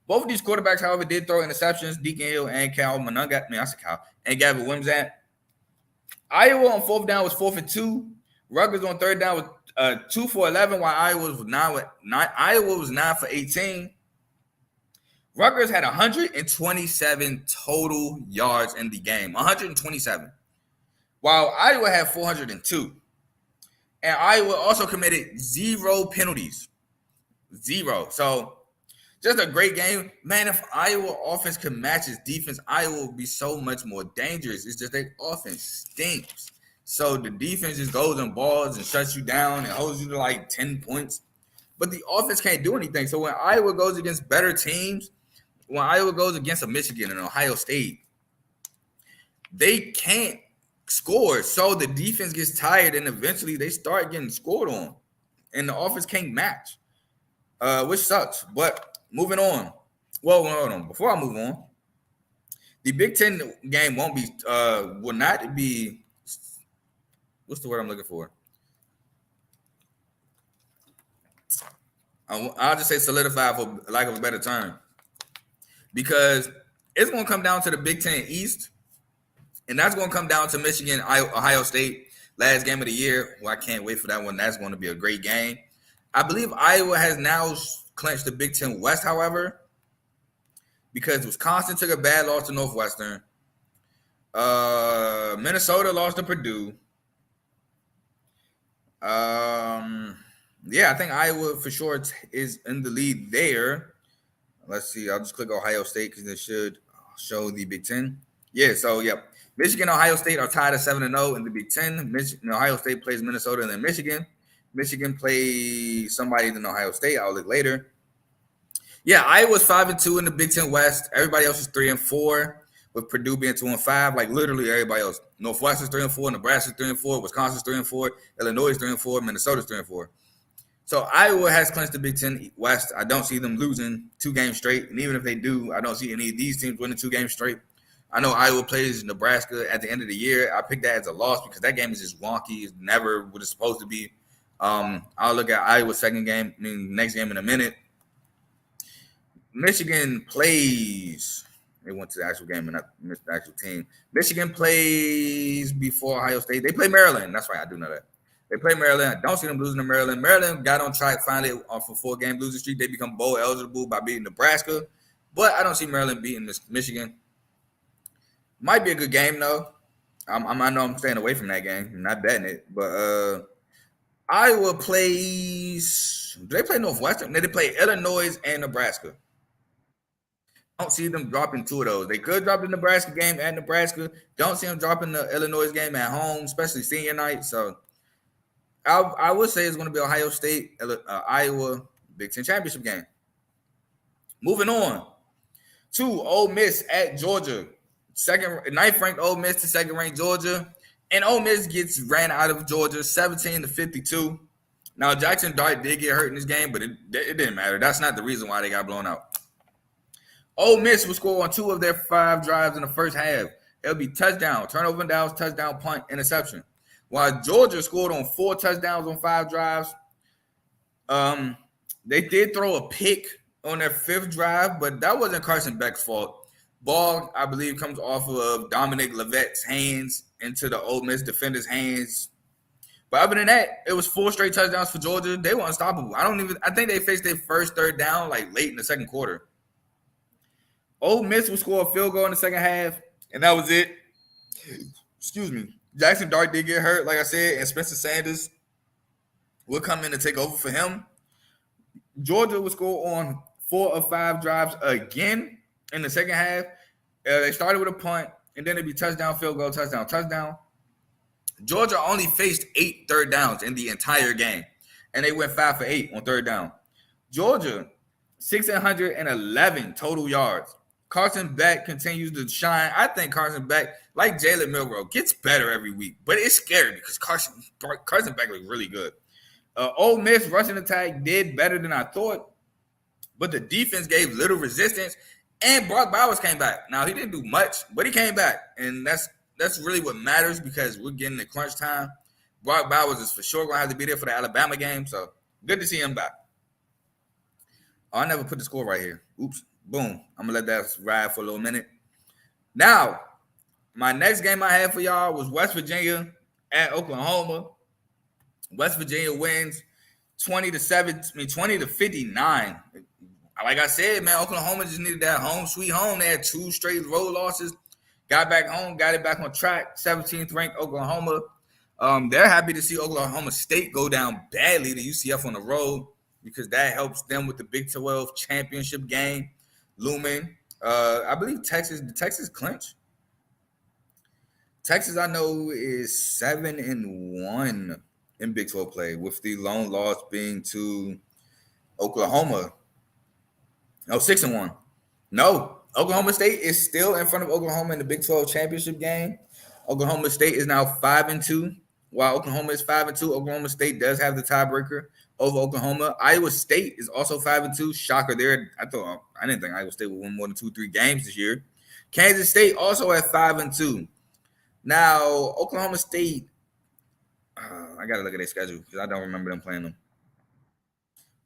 Both of these quarterbacks, however, did throw interceptions, Deacon Hill and and Gavin Wimsatt. Iowa on 4th down was 4th and 2. Rutgers on 3rd down was 2 for 11, while Iowa was 9 for 18. Rutgers had 127 total yards in the game, 127, while Iowa had 402. And Iowa also committed 0 penalties. 0. So just a great game. Man, if Iowa offense could match its defense, Iowa would be so much more dangerous. It's just their offense stinks. So the defense just goes and balls and shuts you down and holds you to like 10 points. But the offense can't do anything. So when Iowa goes against better teams, when Iowa goes against a Michigan and Ohio State, they can't score. So the defense gets tired and eventually they start getting scored on. And the offense can't match, which sucks. But moving on. Well, hold on. Before I move on, the Big Ten game will not be, what's the word I'm looking for? I'll just say solidified for lack of a better term. Because it's going to come down to the Big Ten East, and that's going to come down to Michigan, Ohio State, last game of the year. Well, I can't wait for that one. That's going to be a great game. I believe Iowa has now clinched the Big Ten West, however, because Wisconsin took a bad loss to Northwestern. Minnesota lost to Purdue. Yeah, I think Iowa for sure is in the lead there. Let's see. I'll just click Ohio State because it should show the Big Ten. Yeah, so, yeah. Michigan and Ohio State are tied at 7-0 in the Big Ten. Ohio State plays Minnesota and then Michigan. Michigan plays somebody in Ohio State. I'll look later. Yeah, Iowa's 5-2 in the Big Ten West. Everybody else is 3-4, with Purdue being 2-5. Like, literally everybody else. Northwestern's 3-4, Nebraska's 3-4, Wisconsin's 3-4, Illinois is 3-4, Minnesota's 3-4. So Iowa has clinched the Big Ten West. I don't see them losing 2 games straight. And even if they do, I don't see any of these teams winning 2 games straight. I know Iowa plays Nebraska at the end of the year. I picked that as a loss because that game is just wonky. It's never what it's supposed to be. I'll look at Iowa's second game, next game in a minute. Michigan plays. They went to the actual game and not missed the actual team. Michigan plays before Ohio State. They play Maryland. That's right. I do know that. They play Maryland. I don't see them losing to Maryland. Maryland got on track finally off a 4-game losing streak. They become bowl eligible by beating Nebraska. But I don't see Maryland beating Michigan. Might be a good game, though. I know I'm staying away from that game. I'm not betting it. But Iowa plays – do they play Northwestern? They play Illinois and Nebraska. I don't see them dropping 2 of those. They could drop the Nebraska game at Nebraska. Don't see them dropping the Illinois game at home, especially senior night. So I would say it's going to be Ohio State, Iowa Big Ten championship game. Moving on to Ole Miss at Georgia. 9th-ranked Ole Miss to 2nd-ranked Georgia. And Ole Miss gets ran out of Georgia 17-52. Now, Jackson Dart did get hurt in this game, but it didn't matter. That's not the reason why they got blown out. Ole Miss will score on 2 of their 5 drives in the first half. It'll be touchdown, turnover and downs, touchdown, punt, interception. while Georgia scored on 4 touchdowns on 5 drives. They did throw a pick on their 5th drive, but that wasn't Carson Beck's fault. Ball, I believe, comes off of Dominic Levette's hands into the Ole Miss defender's hands. But other than that, it was 4 straight touchdowns for Georgia. They were unstoppable. I think they faced their first 3rd down like late in the 2nd quarter. Ole Miss would score a field goal in the 2nd half, and that was it. Excuse me. Jackson Dart did get hurt, like I said, and Spencer Sanders will come in to take over for him. Georgia would score on 4 of 5 drives again in the 2nd half. They started with a punt, and then it'd be touchdown, field goal, touchdown, touchdown. Georgia only faced 8 3rd downs in the entire game, and they went 5 for 8 on 3rd down. Georgia, 611 total yards. Carson Beck continues to shine. I think Carson Beck, like Jalen Milroe, gets better every week, but it's scary because Carson Beck looks really good. Ole Miss rushing attack did better than I thought, but the defense gave little resistance, and Brock Bowers came back. Now, he didn't do much, but he came back, and that's really what matters because we're getting to crunch time. Brock Bowers is for sure going to have to be there for the Alabama game, so good to see him back. Oh, I never put the score right here. Oops. Boom. I'm going to let that ride for a little minute. Now, my next game I had for y'all was West Virginia at Oklahoma. West Virginia wins 20 to 59. Like I said, man, Oklahoma just needed that home sweet home. They had 2 straight road losses. Got back home, got it back on track. 17th ranked Oklahoma. They're happy to see Oklahoma State go down badly to UCF on the road because that helps them with the Big 12 championship game looming. I believe Texas clinch. Texas, I know, is 7-1 in Big 12 play, with the lone loss being to Oklahoma. No, 6-1. No, Oklahoma State is still in front of Oklahoma in the Big 12 championship game. Oklahoma State is now 5-2. While Oklahoma is 5-2, Oklahoma State does have the tiebreaker over Oklahoma. Iowa State is also 5-2. Shocker there. I didn't think Iowa State would win more than 2-3 games this year. Kansas State also at 5-2. Now, Oklahoma State, I got to look at their schedule because I don't remember them playing them.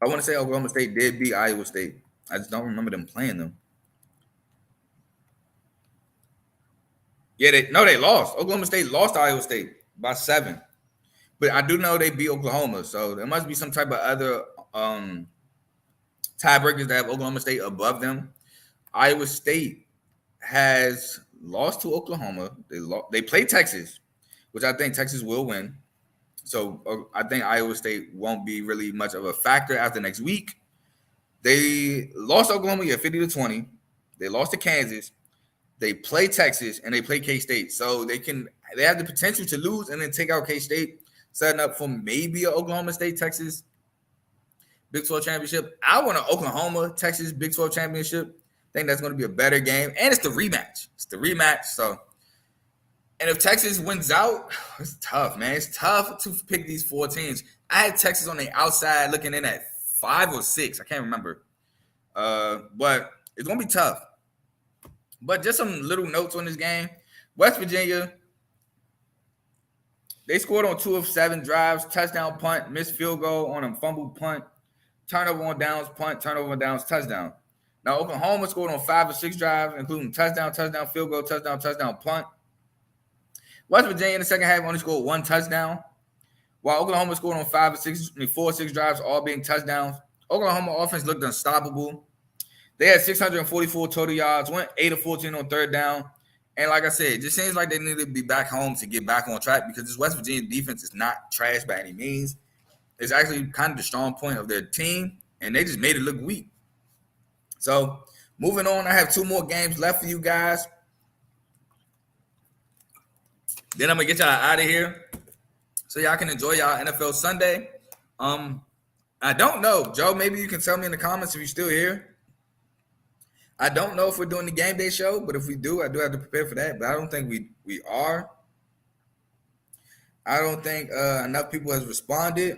I want to say Oklahoma State did beat Iowa State. I just don't remember them playing them. Yeah, they lost. Oklahoma State lost to Iowa State by 7. But I do know they beat Oklahoma, so there must be some type of other tiebreakers that have Oklahoma State above them. Iowa State has lost to Oklahoma. They play Texas, which I think Texas will win. So I think Iowa State won't be really much of a factor after next week. They lost Oklahoma 50-20. They lost to Kansas. They play Texas and they play K-State. So they have the potential to lose and then take out K-State, setting up for maybe an Oklahoma State Texas Big 12 championship. I want an Oklahoma Texas Big 12 championship. I think that's going to be a better game. And it's the rematch. So, and if Texas wins out, it's tough, man. It's tough to pick these 4 teams. I had Texas on the outside looking in at 5 or 6. I can't remember. But it's going to be tough. But just some little notes on this game. West Virginia, they scored on 2 of 7 drives, touchdown punt, missed field goal on a fumbled punt, turnover on downs, punt, turnover on downs, touchdown. Now, Oklahoma scored on 5 of 6 drives, including touchdown, field goal, touchdown, punt. West Virginia in the second half only scored 1 touchdown, while Oklahoma scored on 4 of 6 drives, all being touchdowns. Oklahoma offense looked unstoppable. They had 644 total yards, went 8 of 14 on 3rd down. And like I said, it just seems like they need to be back home to get back on track because this West Virginia defense is not trash by any means. It's actually kind of the strong point of their team, and they just made it look weak. So, moving on, I have 2 more games left for you guys. Then I'm going to get y'all out of here so y'all can enjoy y'all NFL Sunday. I don't know. Joe, maybe you can tell me in the comments if you're still here. I don't know if we're doing the game day show, but if we do, I do have to prepare for that. But I don't think we are. I don't think enough people has responded.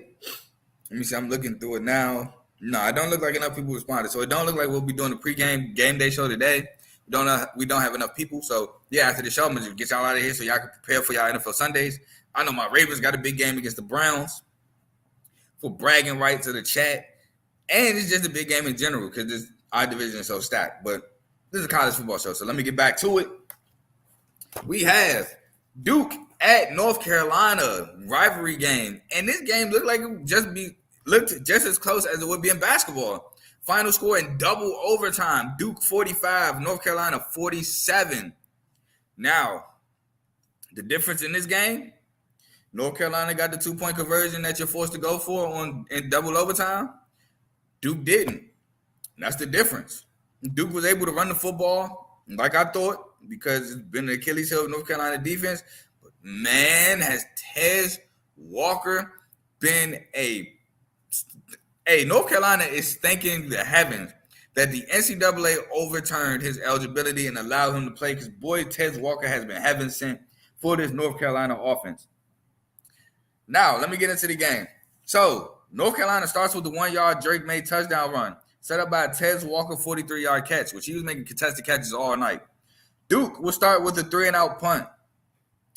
Let me see. I'm looking through it now. No, I don't look like enough people responded. So it don't look like we'll be doing the pregame game day show today. We don't have enough people. So yeah, after the show, I'm gonna get y'all out of here so y'all can prepare for y'all NFL Sundays. I know my Ravens got a big game against the Browns for bragging rights of the chat. And it's just a big game in general because our division is so stacked. But this is a college football show, so let me get back to it. We have Duke at North Carolina, rivalry game. And this game looked like it would looked just as close as it would be in basketball. Final score in double overtime, Duke 45, North Carolina 47. Now, the difference in this game, North Carolina got the 2-point conversion that you're forced to go for in double overtime. Duke didn't. That's the difference. Duke was able to run the football like I thought because it's been the Achilles heel of North Carolina defense. But man, has Tez Walker been North Carolina is thanking the heavens that the NCAA overturned his eligibility and allowed him to play because, boy, Tez Walker has been heaven sent for this North Carolina offense. Now, let me get into the game. So, North Carolina starts with the 1-yard Drake May touchdown run, set up by a Tez Walker 43-yard catch, which he was making contested catches all night. Duke will start with a 3-and-out punt.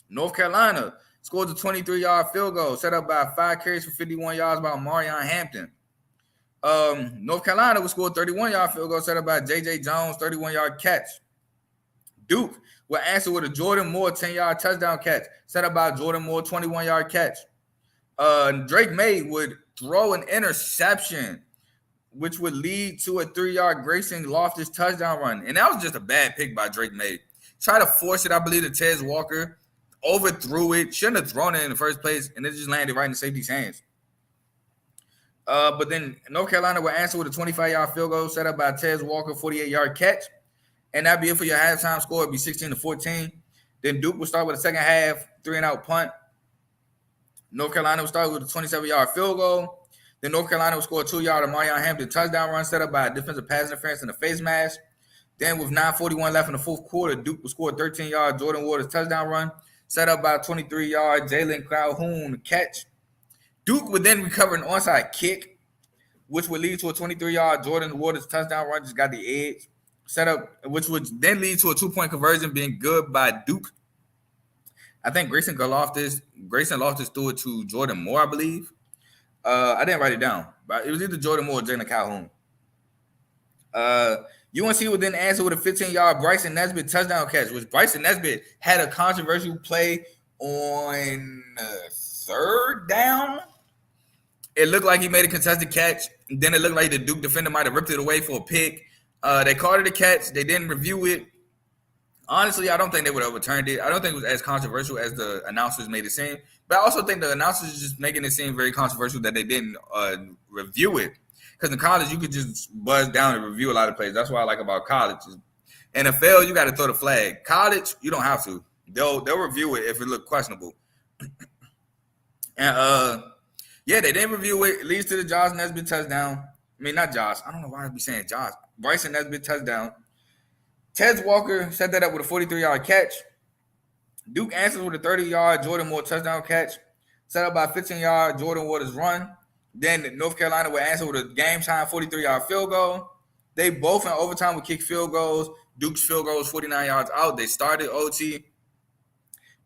North Carolina scores a 23-yard field goal, set up by 5 carries for 51 yards by Marion Hampton. North Carolina will score a 31-yard field goal, set up by J.J. Jones, 31-yard catch. Duke will answer with a Jordan Moore 10-yard touchdown catch, set up by Jordan Moore, 21-yard catch. Drake May would throw an interception, which would lead to a 3-yard Grayson Loftus touchdown run. And that was just a bad pick by Drake May. Try to force it, I believe, to Tez Walker. Overthrew it. Shouldn't have thrown it in the first place. And it just landed right in the safety's hands. But then North Carolina will answer with a 25-yard field goal set up by Tez Walker, 48-yard catch. And that'd be it for your halftime score. It'd be 16-14. Then Duke will start with a second half 3-and-out punt. North Carolina will start with a 27-yard field goal. Then North Carolina will score a 2-yard Marion Hampton touchdown run set up by a defensive pass interference and a face mask. Then with 9:41 left in the fourth quarter, Duke will score a 13-yard Jordan Waters touchdown run set up by a 23-yard Jalen Calhoun catch. Duke would then recover an onside kick, which would lead to a 23-yard Jordan Waters touchdown run. Just got the edge set up, which would then lead to a 2-point conversion being good by Duke. I think Grayson Loftus threw it to Jordan Moore, I believe. I didn't write it down, but it was either Jordan Moore or Jalen Calhoun. UNC would then answer with a 15-yard Bryson Nesbitt touchdown catch, which Bryson Nesbitt had a controversial play on third down. It looked like he made a contested catch. And then it looked like the Duke defender might have ripped it away for a pick. They called it a catch. They didn't review it. Honestly, I don't think they would have overturned it. I don't think it was as controversial as the announcers made it seem. But I also think the announcers are just making it seem very controversial that they didn't review it. Because in college, you could just buzz down and review a lot of plays. That's what I like about college. NFL, you got to throw the flag. College, you don't have to. They'll review it if it looked questionable. And, yeah, they didn't review it. It leads to the Josh Nesbitt touchdown. I mean, not Josh. I don't know why I'd be saying Josh. Bryson Nesbitt touchdown. Tez Walker set that up with a 43-yard catch. Duke answers with a 30-yard Jordan Moore touchdown catch, set up by a 15-yard Jordan Waters run. Then North Carolina would answer with a game-time 43-yard field goal. They both in overtime would kick field goals. Duke's field goal was 49 yards out. They started OT.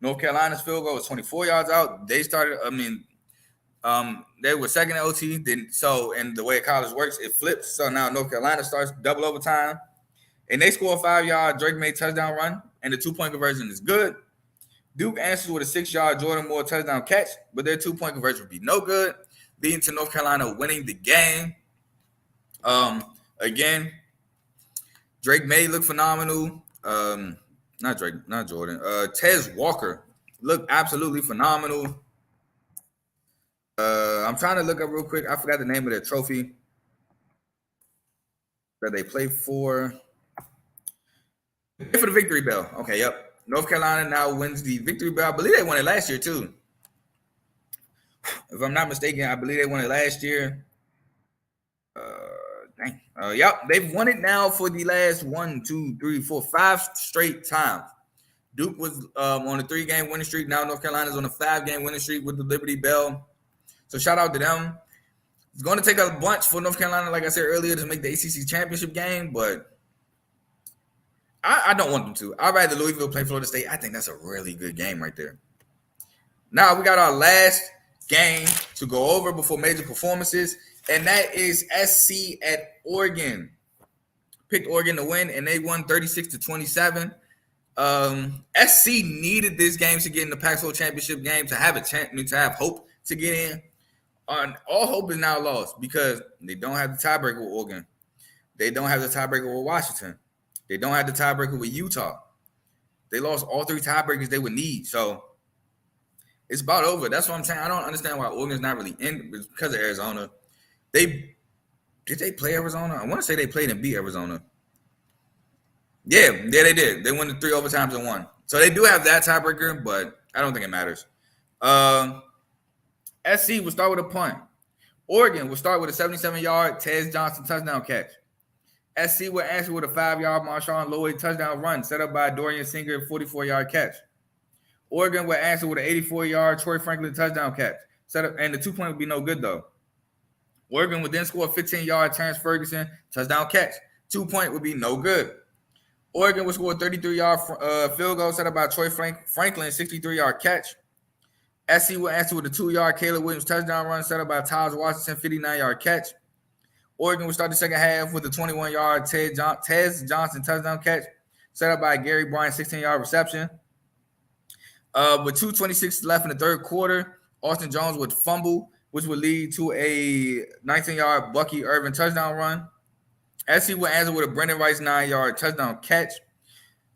North Carolina's field goal was 24 yards out. They started, they were second at OT. And the way college works, it flips. So now North Carolina starts double overtime. And they score a 5-yard Drake May touchdown run. And the 2-point conversion is good. Duke answers with a 6-yard Jordan Moore touchdown catch. But their 2-point conversion would be no good, leading to North Carolina winning the game. Again, Drake May looked phenomenal. Not Jordan. Tez Walker looked absolutely phenomenal. I'm trying to look up real quick. I forgot the name of their trophy that they play for. For the Victory Bell. Okay, yep. North Carolina now wins the Victory Bell. I believe they won it last year, too. If I'm not mistaken, I believe they won it last year. Yep, they've won it now for the last 5 straight times. Duke was on a 3-game winning streak. Now North Carolina's on a 5-game winning streak with the Liberty Bell. So shout out to them. It's going to take a bunch for North Carolina, like I said earlier, to make the ACC championship game, but I don't want them to. I'd rather Louisville play Florida State. I think that's a really good game right there. Now we got our last game to go over before major performances, and that is SC at Oregon. Picked Oregon to win, and they won 36-27. SC needed this game to get in the Pac-12 championship game to have to have hope to get in. All hope is now lost because they don't have the tiebreaker with Oregon. They don't have the tiebreaker with Washington. They don't have the tiebreaker with Utah. They lost all 3 tiebreakers they would need. So it's about over. That's what I'm saying. I don't understand why Oregon's not really in. It's because of Arizona. Did they play Arizona? I want to say they played and beat Arizona. Yeah, they did. They won the 3 overtimes and won. So they do have that tiebreaker, but I don't think it matters. SC will start with a punt. Oregon will start with a 77-yard Tez Johnson touchdown catch. SC will answer with a 5-yard Marshawn Lloyd touchdown run set up by Dorian Singer 44-yard catch. Oregon will answer with an 84-yard Troy Franklin touchdown catch set up, and the 2-point would be no good though. Oregon would then score a 15-yard Terrence Ferguson touchdown catch. 2-point would be no good. Oregon would score a 33-yard field goal set up by Troy Franklin 63-yard catch. SC will answer with a 2-yard Caleb Williams touchdown run set up by Taj Washington 59-yard catch. Oregon will start the second half with a 21-yard Tez Johnson touchdown catch set up by Gary Bryant 16-yard reception. With 2:26 left in the third quarter, Austin Jones would fumble, which would lead to a 19-yard Bucky Irvin touchdown run. SC will answer with a Brendan Rice 9-yard touchdown catch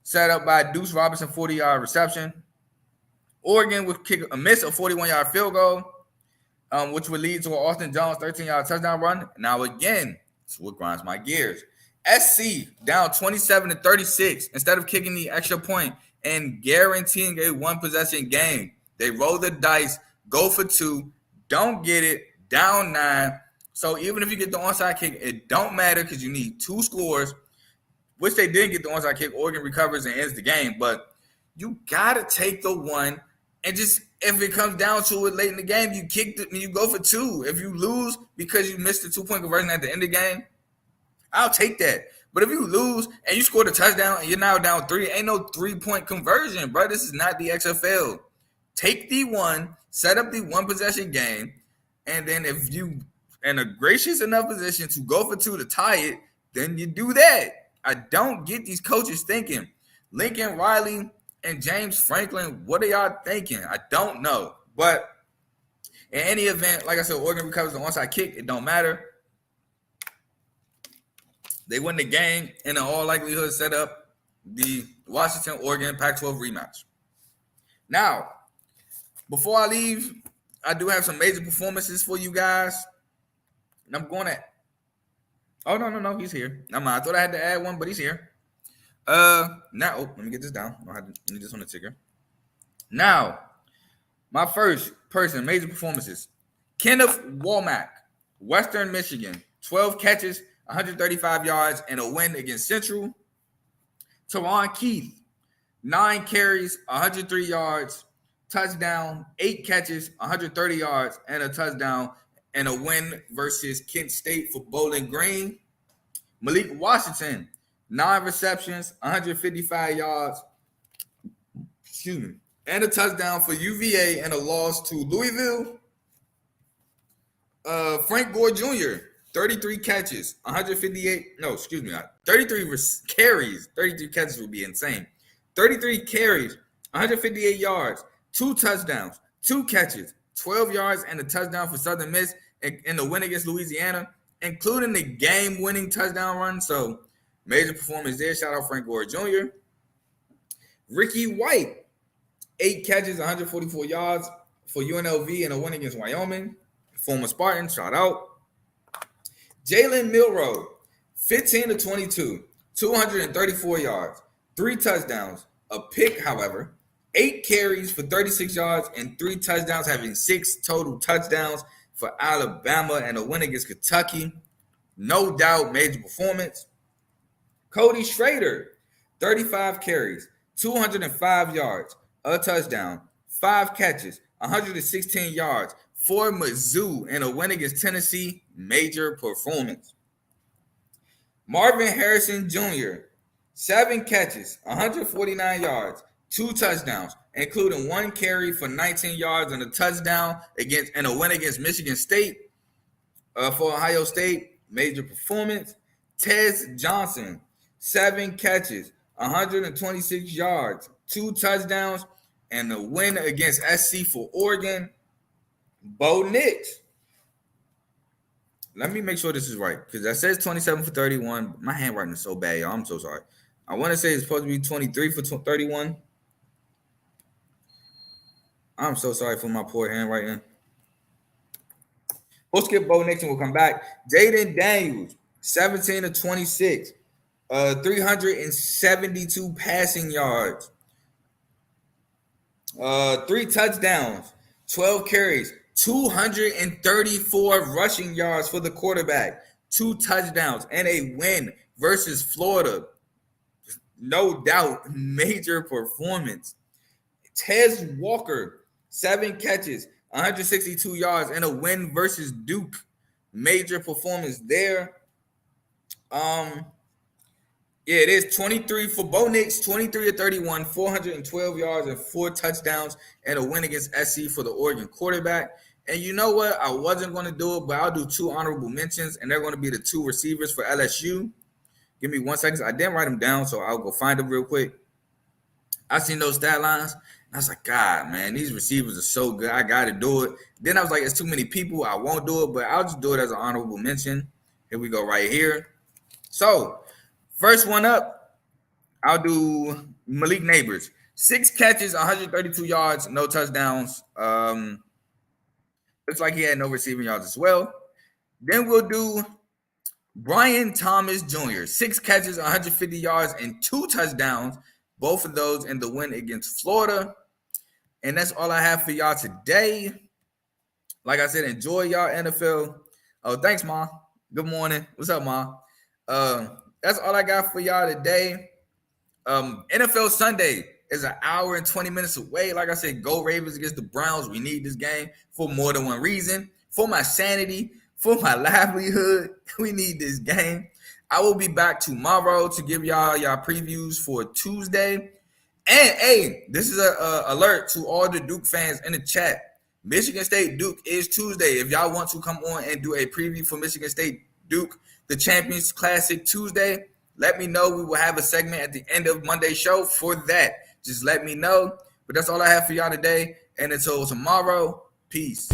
set up by Deuce Robinson 40-yard reception. Oregon would miss a 41-yard field goal, which would lead to an Austin Jones 13-yard touchdown run. Now again, this is what grinds my gears. SC down 27-36 instead of kicking the extra point and guaranteeing a one-possession game. They roll the dice, go for 2, don't get it, down 9. So even if you get the onside kick, it don't matter because you need 2 scores, which they did get the onside kick. Oregon recovers and ends the game. But you got to take the 1 and just, if it comes down to it late in the game, you go for 2. If you lose because you missed the 2-point conversion at the end of the game, I'll take that. But if you lose and you scored a touchdown and you're now down 3, ain't no 3-point conversion, bro. This is not the XFL. Take the 1, set up the one-possession game, and then if you in a gracious enough position to go for 2 to tie it, then you do that. I don't get these coaches thinking. Lincoln Riley and James Franklin, what are y'all thinking? I don't know. But in any event, like I said, Oregon recovers the onside kick. It don't matter. They win the game and in all likelihood set up the Washington-Oregon Pac-12 rematch. Now, before I leave, I do have some major performances for you guys. And I'm going to – oh, no, he's here. I thought I had to add one, but he's here. Let me get this down. I need this on the ticker. Now, my first person, major performances. Kenneth Womack, Western Michigan, 12 catches, 135 yards, and a win against Central. Teron Keith, 9 carries, 103 yards, touchdown, 8 catches, 130 yards, and a touchdown, and a win versus Kent State for Bowling Green. Malik Washington, 9 receptions, 155 yards, and a touchdown for UVA and a loss to Louisville. Frank Gore Jr., 33 catches, 33 carries. 33 catches would be insane. 33 carries, 158 yards, 2 touchdowns, 2 catches, 12 yards, and a touchdown for Southern Miss in the win against Louisiana, including the game-winning touchdown run. So, major performance there. Shout out Frank Gore Jr. Ricky White, 8 catches, 144 yards for UNLV and a win against Wyoming. Former Spartan, shout out. Jalen Milroe, 15-22, 234 yards, 3 touchdowns, a pick, however, 8 carries for 36 yards and 3 touchdowns, having 6 total touchdowns for Alabama and a win against Kentucky. No doubt, major performance. Cody Schrader, 35 carries, 205 yards, a touchdown, 5 catches, 116 yards for Mizzou and a win against Tennessee. Major performance. Marvin Harrison Jr., 7 catches, 149 yards, 2 touchdowns, including 1 carry for 19 yards and a touchdown and a win against Michigan State. For Ohio State, major performance. Tez Johnson, 7 catches, 126 yards, 2 touchdowns, and a win against SC for Oregon. Bo Nix. Let me make sure this is right, because that says 27 for 31. My handwriting is so bad, y'all. I'm so sorry. I want to say it's supposed to be 23 for 31. I'm so sorry for my poor handwriting. We'll skip Bo Nix and we'll come back. Jaden Daniels, 17 to 26, 372 passing yards, 3 touchdowns, 12 carries, 234 rushing yards for the quarterback, 2 touchdowns, and a win versus Florida. No doubt, major performance. Tez Walker, 7 catches, 162 yards, and a win versus Duke. Major performance there. Yeah, it is 23 for Bo Nix, 23 to 31, 412 yards and 4 touchdowns, and a win against SC for the Oregon quarterback. And you know what? I wasn't going to do it, but I'll do 2 honorable mentions, and they're going to be the 2 receivers for LSU. Give me 1 second. I didn't write them down, so I'll go find them real quick. I seen those stat lines, and I was like, God, man, these receivers are so good. I got to do it. Then I was like, it's too many people. I won't do it, but I'll just do it as an honorable mention. Here we go right here. So, first one up, I'll do Malik Neighbors. 6 catches, 132 yards, no touchdowns. Looks like he had no receiving yards as well. Then we'll do Brian Thomas Jr. 6 catches, 150 yards, and 2 touchdowns. Both of those in the win against Florida. And that's all I have for y'all today. Like I said, enjoy y'all NFL. Oh, thanks, Ma. Good morning. What's up, Ma? That's all I got for y'all today. NFL Sunday is an hour and 20 minutes away. Like I said, go Ravens against the Browns. We need this game for more than one reason. For my sanity, for my livelihood, we need this game. I will be back tomorrow to give y'all previews for Tuesday. And, hey, this is a alert to all the Duke fans in the chat. Michigan State Duke is Tuesday. If y'all want to come on and do a preview for Michigan State Duke, the Champions Classic Tuesday, let me know. We will have a segment at the end of Monday's show for that. Just let me know. But that's all I have for y'all today. And until tomorrow, peace.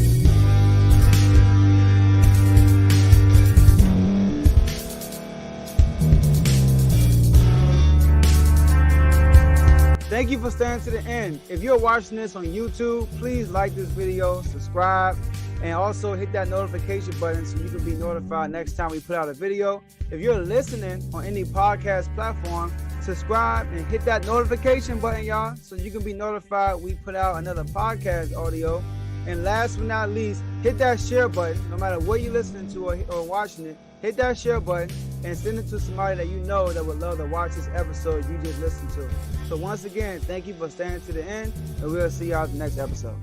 Thank you for staying to the end. If you're watching this on YouTube, please like this video, subscribe, and also hit that notification button so you can be notified next time we put out a video. If you're listening on any podcast platform, subscribe and hit that notification button, y'all, so you can be notified we put out another podcast audio. And last but not least, hit that share button. No matter what you're listening to or watching it, hit that share button and send it to somebody that you know that would love to watch this episode you just listened to. So once again, thank you for staying to the end, and we'll see y'all in the next episode.